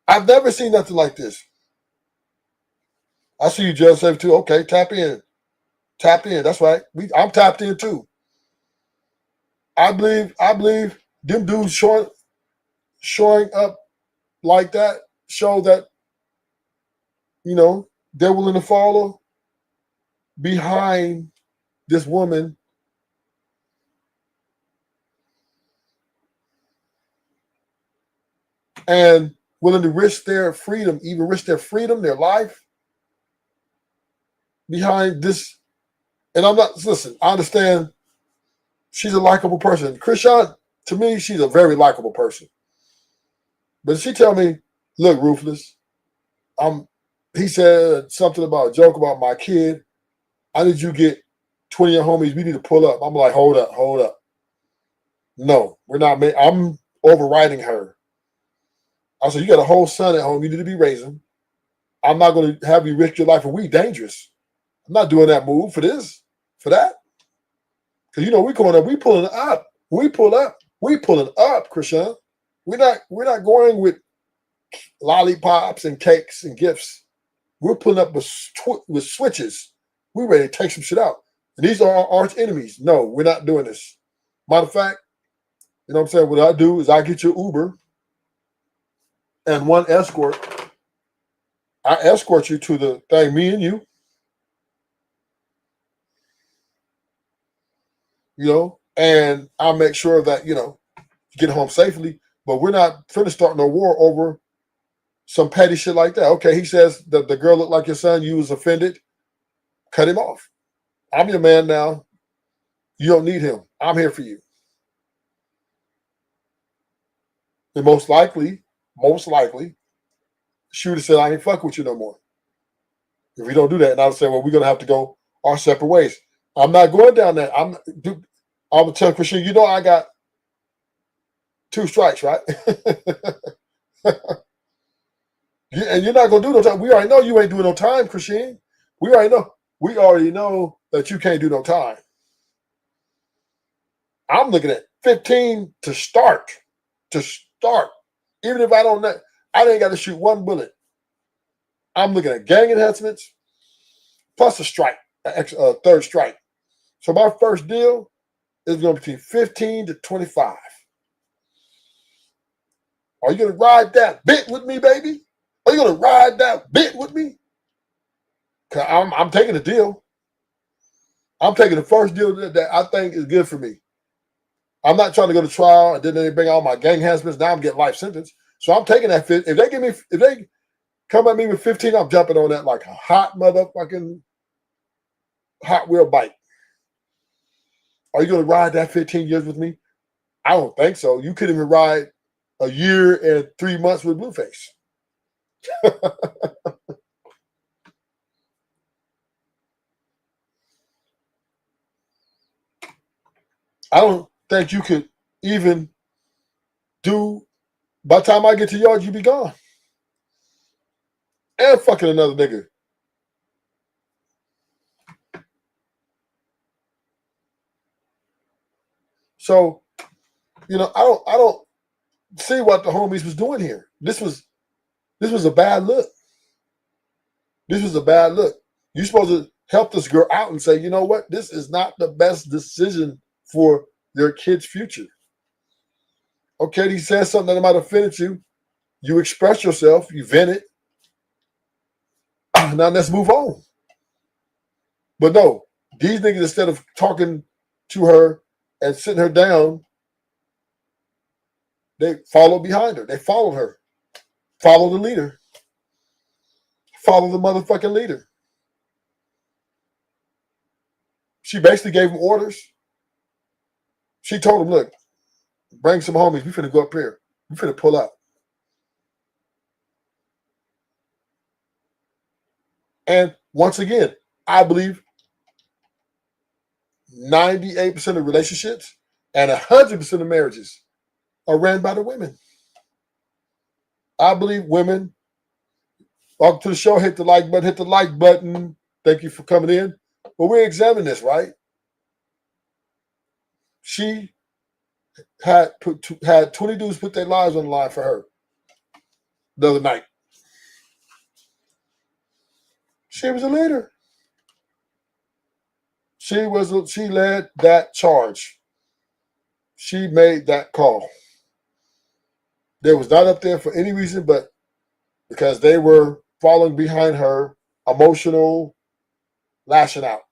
S3: I've never seen nothing like this. I see you, Judge Safe, too. Okay, tap in. Tapped in. That's right. I'm tapped in too. I believe them dudes showing up like that show that they're willing to follow behind this woman. And willing to risk their freedom, even risk their freedom, their life behind this. And listen, I understand she's a likable person. Chrisean, To me, she's a very likable person. But she tell me, look, Ruthless, he said something about a joke about my kid. I need you to get 20 of your homies. We need to pull up. I'm like, hold up. No, we're not. I'm overriding her. I said, you got a whole son at home. You need to be raising. I'm not going to have you risk your life, and we dangerous. I'm not doing that move for this, for that. Because we going up, we pulling up. We pull up, we pulling up, Chrisean. We're not going with lollipops and cakes and gifts. We're pulling up with switches. We're ready to take some shit out. And these are our arch enemies. No, we're not doing this. Matter of fact, you know what I'm saying? What I do is I get your Uber and one escort. I escort you to the thing, me and you. And I'll make sure that, you get home safely. But we're not finna start no war over some petty shit like that. Okay, he says that the girl looked like your son, you was offended. Cut him off. I'm your man now. You don't need him. I'm here for you. And most likely, she would have said, I ain't fuck with you no more. If we don't do that, and I would say, well, we're going to have to go our separate ways. I'm not going down there. I'm going to tell Chrisean, I got 2 strikes, right? And you're not going to do no time. We already know you ain't doing no time, Chrisean. We already know that you can't do no time. I'm looking at 15 to start. Even if I ain't got to shoot 1 bullet. I'm looking at gang enhancements plus a strike, a third strike. So my first deal is going to be between 15 to 25. Are you going to ride that bit with me, baby? Are you going to ride that bit with me? Because I'm taking the deal. I'm taking the first deal that I think is good for me. I'm not trying to go to trial and then they bring all my gang enhancements. Now I'm getting life sentence. So I'm taking that. If they come at me with 15, I'm jumping on that like a hot motherfucking Hot Wheel bike. Are you going to ride that 15 years with me? I don't think so. You couldn't even ride a year and 3 months with Blueface. I don't think you could even do. By the time I get to yours, you be gone. And fucking another nigga. So, I don't see what the homies was doing here. This was a bad look. This was a bad look. You're supposed to help this girl out and say, you know what? This is not the best decision for your kid's future. Okay, he says something that might have offended you. You express yourself. You vent it. Now let's move on. But no, these niggas, instead of talking to her and sitting her down, they followed behind her. They followed her. Follow the leader. Follow the motherfucking leader. She basically gave him orders. She told him, look, bring some homies. We finna go up here. We finna pull up. And once again, I believe 98% of relationships and 100% of marriages are ran by the women. I believe women. Welcome to the show. Hit the like button. Hit the like button. Thank you for coming in. But we're examining this, right? She had 20 dudes put their lives on the line for her the other night. She was a leader. She led that charge. She made that call. They was not up there for any reason but because they were following behind her, emotional, lashing out.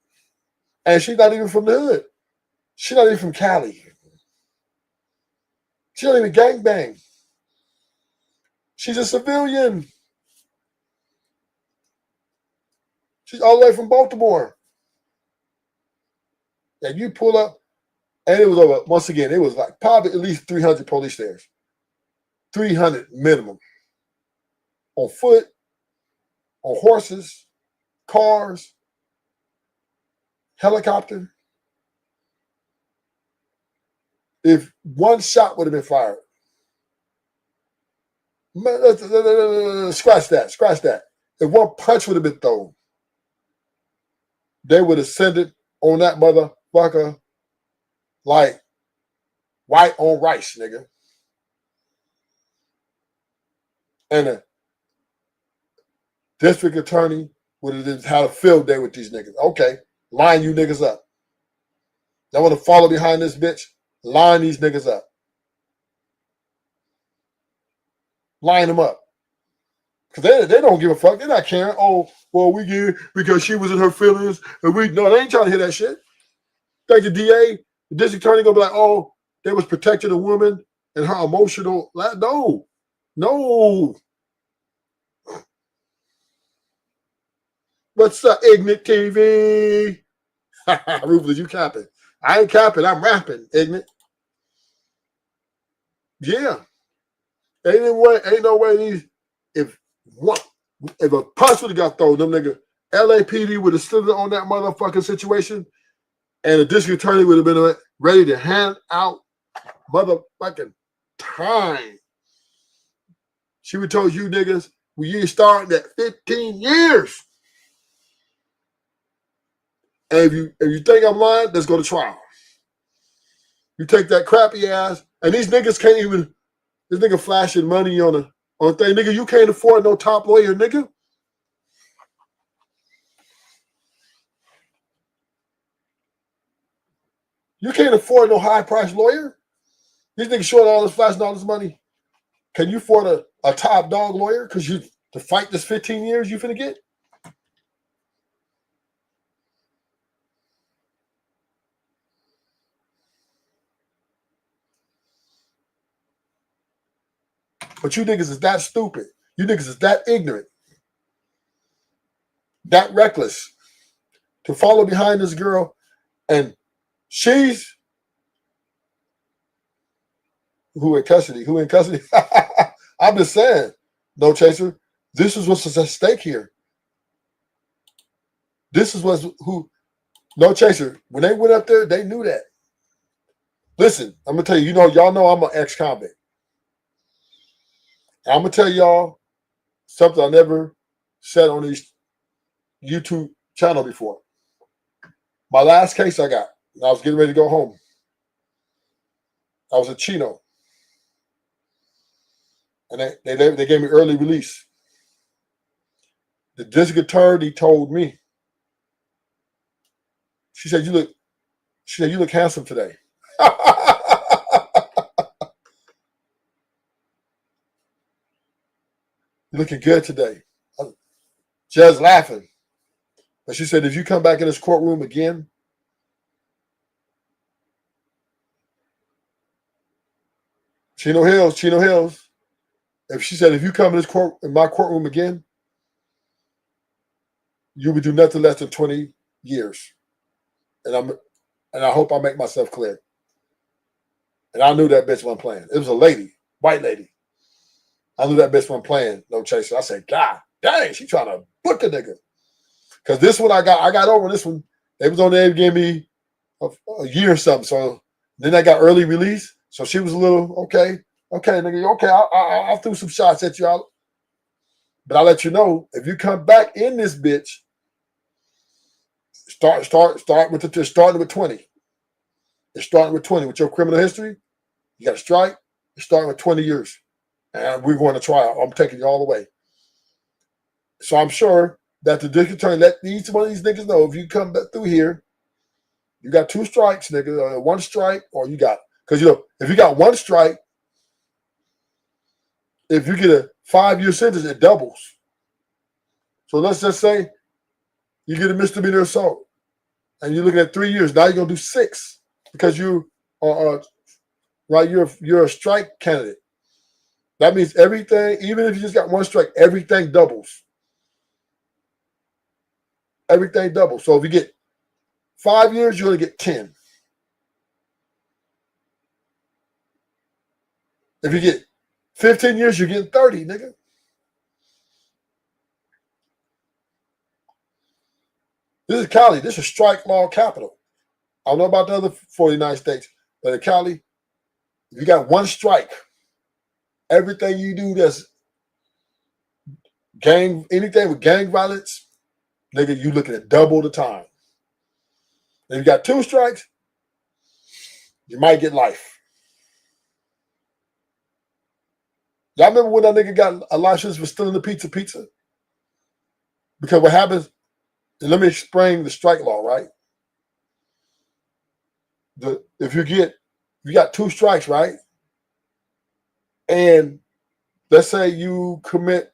S3: And she's not even from the hood. She's not even from Cali. She don't even gangbang. She's a civilian. She's all the way from Baltimore. And you pull up And it was over, once again, it was like probably at least 300 police there. 300 minimum. On foot, on horses, cars, helicopter. If one shot would have been fired, scratch that. If one punch would have been thrown, they would have sent it on that motherfucker like white on rice, nigga. And the district attorney would have just had a field day with these niggas. Okay, line you niggas up. Y'all want to follow behind this bitch? Line these niggas up. Line them up. Because they don't give a fuck. They're not caring. Oh, well, we get because she was in her feelings. And no, they ain't trying to hear that shit. Think the DA, the district attorney gonna be like, oh, they was protecting a woman and her emotional. No. What's up, Ignorant TV? Ruthless, you capping. I ain't capping, I'm rapping, Ignorant. Yeah. Ain't no way these, if a punch would have got thrown, them nigga, LAPD would have stood on that motherfucking situation, and the district attorney would have been ready to hand out motherfucking time. She would told you niggas, you starting at 15 years. And if you think I'm lying, let's go to trial. You take that crappy ass, and these niggas can't even, this nigga flashing money on a thing. Nigga, you can't afford no top lawyer, nigga. You can't afford no high-priced lawyer. These niggas short all this flashing all this money. Can you afford a top dog lawyer? Because you to fight this 15 years you finna get? But you niggas is that stupid. You niggas is that ignorant, that reckless to follow behind this girl, and she's who in custody? I'm just saying, no chaser. This is what's at stake here. This is no chaser. When they went up there, they knew that. Listen, I'm gonna tell you. Y'all know I'm an ex-convict. I'm gonna tell y'all something I never said on these YouTube channel before. My last case I got, I was getting ready to go home. I was in Chino, and they gave me early release. The district attorney told me, she said, you look handsome today. You're looking good today. Just laughing. But she said, if you come back in this courtroom again, Chino Hills. If she said, if you come in my courtroom again, you would do nothing less than 20 years. And I hope I make myself clear. And I knew that bitch wasn't playing. It was a lady, white lady. I knew that bitch wasn't playing, no chaser. I said, God dang, she trying to book the nigga. Because this one I got over this one. They was on there and gave me a year or something. So then I got early release. So she was a little, okay, nigga, okay, I'll throw some shots at you out. But I'll let you know, if you come back in this bitch, starting with 20. It's starting with 20. With your criminal history, you got a strike, it's starting with 20 years. And we're going to trial. I'm taking you all the way. So I'm sure that the district attorney let each one of these niggas know, if you come back through here, you got 2 strikes, nigga, one strike, or you got, because if you got 1 strike, if you get a 5-year sentence, it doubles. So let's just say you get a misdemeanor assault, and you're looking at 3 years. Now you're gonna do 6 because you are right. You're a strike candidate. That means everything, even if you just got 1 strike, everything doubles. Everything doubles. So if you get 5 years, you're gonna get 10. If you get 15 years, you're getting 30, nigga. This is Cali. This is strike law capital. I don't know about the other 49 states, but in Cali, if you got one strike, everything you do that's anything with gang violence, nigga, you looking at double the time. If you got 2 strikes, you might get life. Y'all remember when that nigga got a license for stealing the pizza? Because what happens, and let me explain the strike law, right? If you got 2 strikes, right? And let's say you commit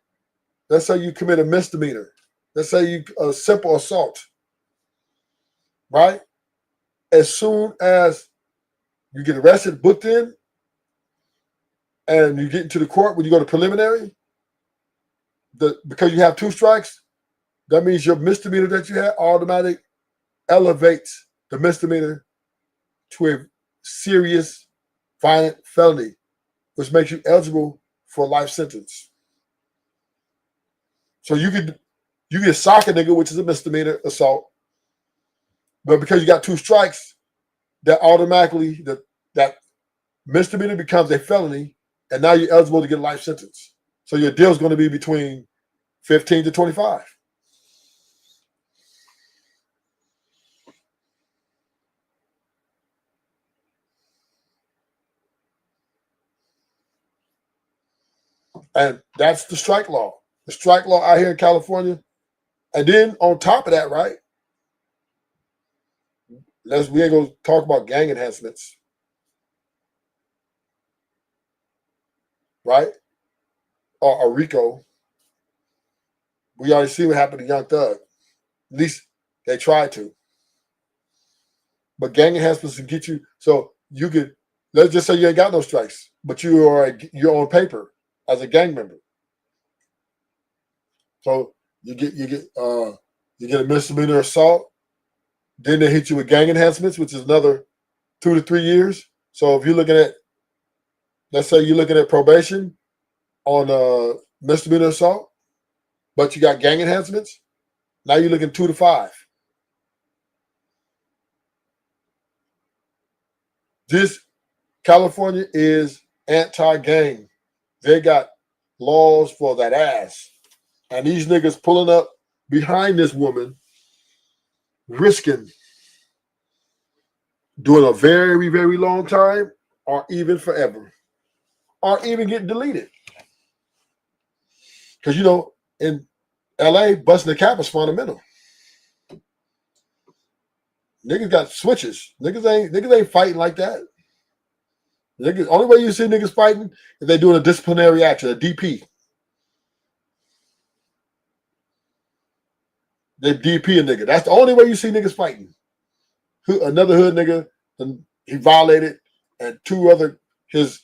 S3: a misdemeanor. Let's say you a simple assault, right? As soon as you get arrested, booked in, and you get into the court when you go to preliminary, because you have 2 strikes, that means your misdemeanor that you had automatically elevates the misdemeanor to a serious violent felony, which makes you eligible for a life sentence. So you get sock a nigga, which is a misdemeanor assault, but because you got 2 strikes, that automatically that misdemeanor becomes a felony, and now you're eligible to get a life sentence. So your deal is going to be between 15 to 25. And that's the strike law. The strike law out here in California. And then on top of that, right? We ain't gonna talk about gang enhancements. Right? Or RICO. We already see what happened to Young Thug. At least they tried to. But gang enhancements can get you, so you could, let's just say you ain't got no strikes, but you're on paper as a gang member. So you get a misdemeanor assault, then they hit you with gang enhancements, which is another 2 to 3 years. So if you're looking at, let's say you're looking at probation on misdemeanor assault, but you got gang enhancements, now you're looking 2 to 5. This California is anti-gang. They got laws for that ass. And these niggas pulling up behind this woman, risking doing a very, very long time, or even forever, or even getting deleted. Because, in LA, busting the cap is fundamental. Niggas got switches. Niggas ain't fighting like that. Niggas, only way you see niggas fighting is they doing a disciplinary action, a DP. They DP a nigga. That's the only way you see niggas fighting. Another hood nigga, and he violated, and 2 other his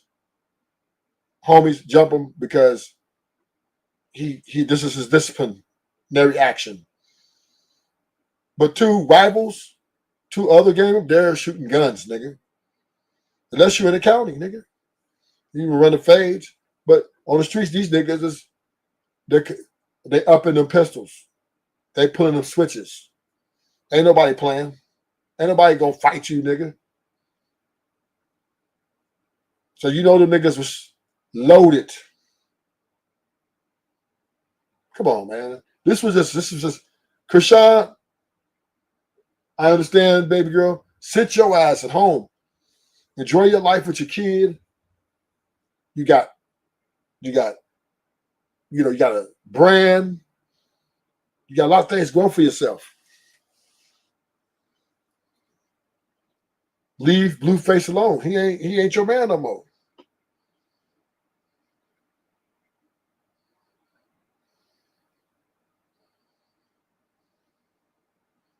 S3: homies jump him because this is his disciplinary action. But 2 rivals, 2 other gamers, they're shooting guns, nigga. Unless you're in the county, nigga. You can run the fades. But on the streets, these niggas they upping them pistols. They pulling them switches. Ain't nobody playing. Ain't nobody gonna fight you, nigga. So the niggas was loaded. Come on, man. This was just Chrisean, I understand, baby girl. Sit your ass at home. Enjoy your life with your kid. You got a brand. You got a lot of things going for yourself. Leave Blueface alone. He ain't your man no more.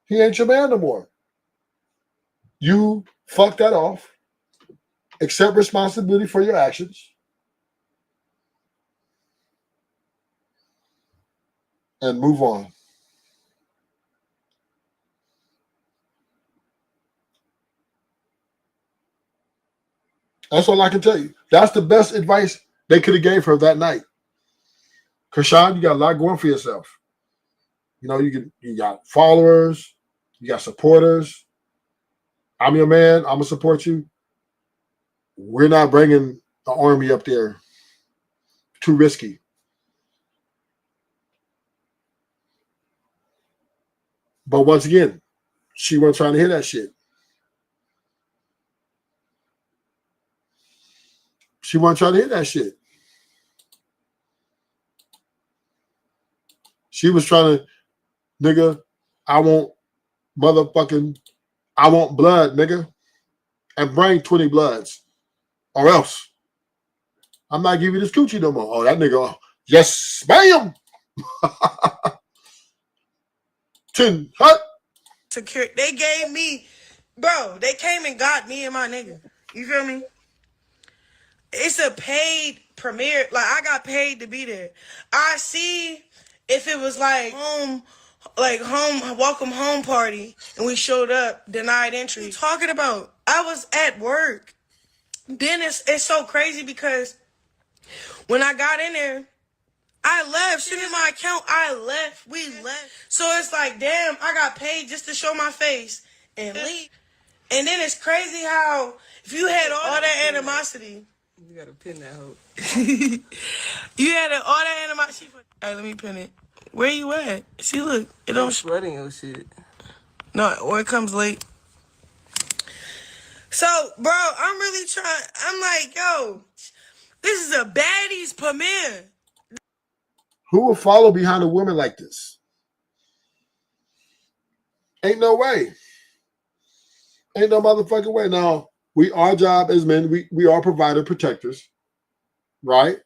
S3: He ain't your man no more. You fuck that off. Accept responsibility for your actions. And move on. That's all I can tell you. That's the best advice they could have gave her that night. Chrisean, you got a lot going for yourself. You know, you got followers, you got supporters. I'm your man. I'm gonna support you. We're not bringing the army up there. Too risky. But once again, she wasn't trying to hear that shit. She wasn't trying to hear that shit. She was trying to, nigga, I want blood, nigga. And bring 20 bloods. Or else. I'm not giving you this coochie no more. Oh, that nigga, yes, ma'am. 10 hut.
S9: Secure. They gave me, bro, they came and got me and my nigga. You feel me? It's a paid premiere. Like, I got paid to be there. I see if it was like home welcome home party and we showed up, denied entry. What are you talking about? I was at work. Then it's so crazy because when I got in there, I left. Shit in my account. I left. We left. So it's like, damn, I got paid just to show my face and leave. And then it's crazy how if you had all that animosity. You gotta pin that hoe. You had all that animosity. All right, let me pin it. Where you at? See, look, it don't spreading your shit. No, or it comes late. So, bro, I'm really trying. I'm like, yo, this is a baddies premiere.
S3: Who will follow behind a woman like this? Ain't no way. Ain't no motherfucking way. Now, our job as men, we are provider protectors, right?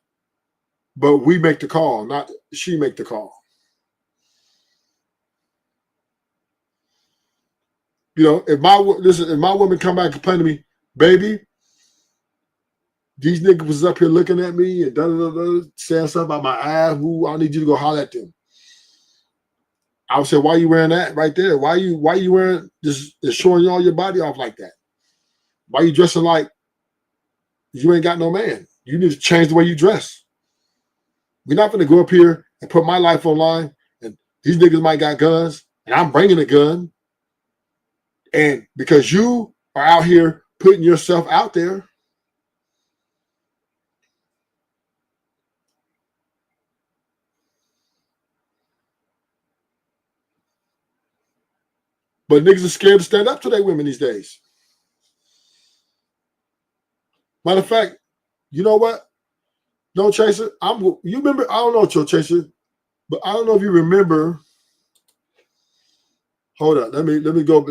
S3: But we make the call, not she make the call. You know, if my woman come back and complain to me, baby, these niggas was up here looking at me and saying something about my ass. Ooh, I need you to go holler at them. I would say, why you wearing that right there? Why you wearing just showing all your body off like that? Why you dressing like you ain't got no man? You need to change the way you dress. We're not going to go up here and put my life online, and these niggas might got guns, and I'm bringing a gun. And because you are out here putting yourself out there, but niggas are scared to stand up to their women these days. Matter of fact, you know what? No Chaser, you remember, I don't know, Joe Chaser, but I don't know if you remember. Hold on, let me go.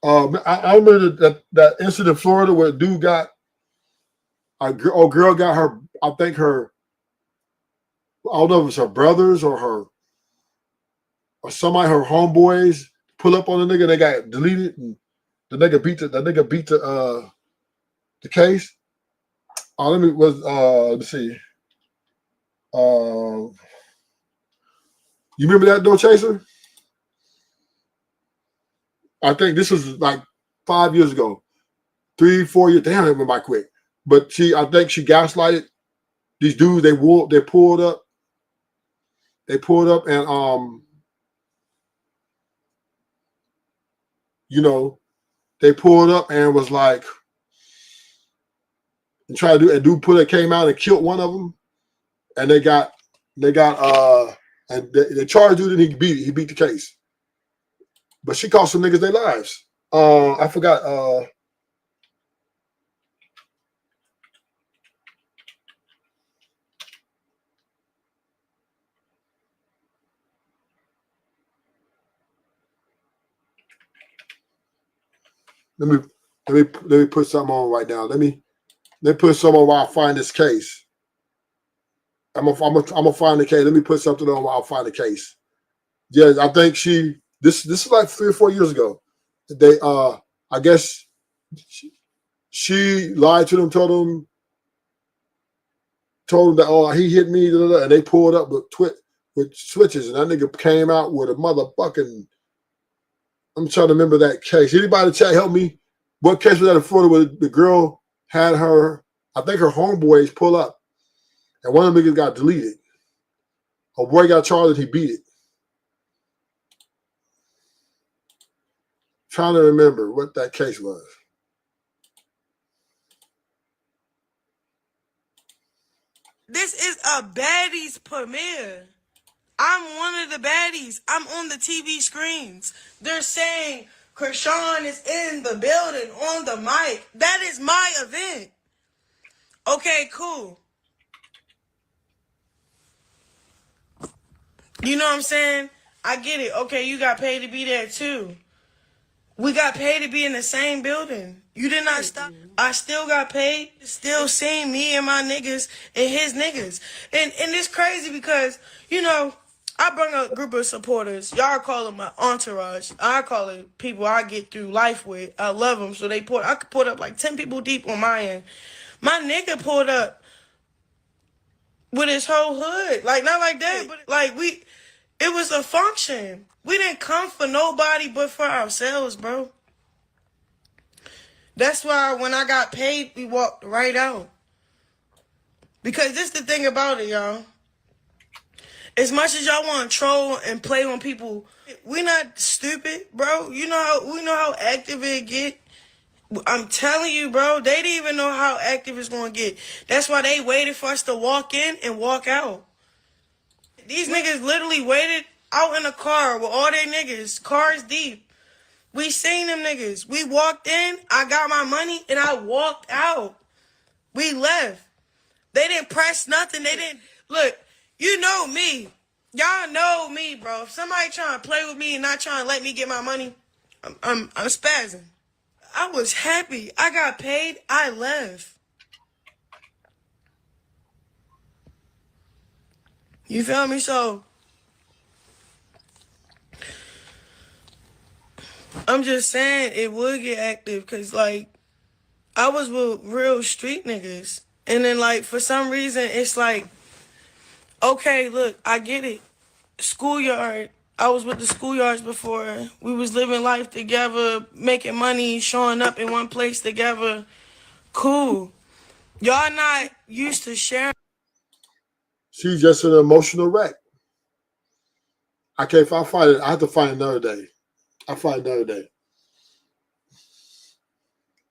S3: I remember that incident in Florida where a dude got girl got her, I think her, I don't know if it was her brothers or somebody, her homeboys pull up on the nigga, they got deleted, and the nigga beat the case. Let me see. You remember that, No Chaser? I think this was like 5 years ago, 3, 4 years. Damn, it went by quick. But I think she gaslighted these dudes. They pulled up. They pulled up and you know, they pulled up and was like, and tried to do. A dude came out and killed one of them, and they charged dude and he beat the case. But she cost some niggas their lives. I forgot. Let me put something on right now. Let me put something on while I find this case. I'm gonna find the case. Let me put something on while I find the case. Yeah, I think this is like 3 or 4 years ago. They I guess she lied to them, told them that he hit me, and they pulled up with switches, and that nigga came out with a motherfucking. I'm trying to remember that case. Anybody in the chat help me? What case was that in Florida where the girl had her, I think her homeboys pull up, and one of them niggas got deleted. Her boy got charged and he beat it. Trying to remember what that case was.
S9: This is a baddies premiere. I'm one of the baddies. I'm on the TV screens. They're saying Chrisean is in the building on the mic. That is my event. Okay, cool. You know what I'm saying? I get it. Okay, you got paid to be there too. We got paid to be in the same building. You did not stop. I still got paid. Still seeing me and my niggas and his niggas. And it's crazy because, you know, I bring a group of supporters. Y'all call them my entourage. I call it people I get through life with. I love them. So I could put up like 10 people deep on my end. My nigga pulled up with his whole hood. Like, not like that, but like it was a function. We didn't come for nobody but for ourselves, bro. That's why when I got paid, we walked right out. Because this the thing about it, y'all. As much as y'all want to troll and play on people, we not stupid, bro. We know how active it get. I'm telling you, bro, they didn't even know how active it's gonna get. That's why they waited for us to walk in and walk out. These niggas literally waited out in the car with all their niggas, cars deep. We seen them niggas. We walked in, I got my money, and I walked out. We left. They didn't press nothing. They didn't. Look, you know me. Y'all know me, bro. If somebody trying to play with me and not trying to let me get my money, I'm spazzing. I was happy. I got paid. I left. You feel me? So, I'm just saying it would get active because, like, I was with real street niggas. And then, like, for some reason, it's like, okay, look, I get it. Schoolyard. I was with the schoolyards before. We was living life together, making money, showing up in one place together. Cool. Y'all not used to sharing.
S3: She's just an emotional wreck. I can't. If I find it, I have to find another day. I'll find another day.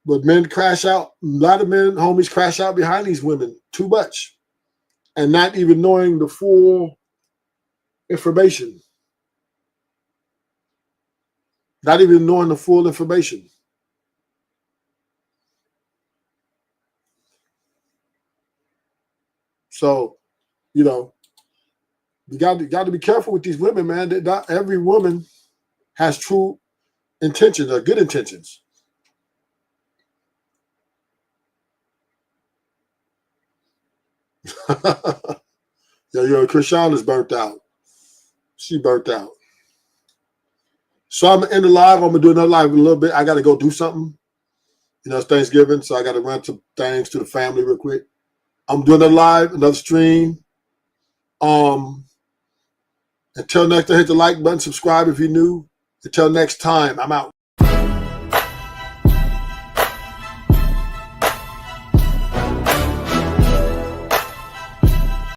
S3: But men crash out. A lot of men, homies, crash out behind these women too much, and not even knowing the full information. Not even knowing the full information. So, you know, you got to be careful with these women, man. That not every woman has true intentions or good intentions. Yo, Chrisean is burnt out. She burnt out. So I'm gonna end the live. I'm gonna do another live in a little bit. I gotta go do something. You know, it's Thanksgiving, so I gotta run some things to the family real quick. I'm doing another live, another stream. Until next time, hit the like button, subscribe if you're new. Until next time, I'm out.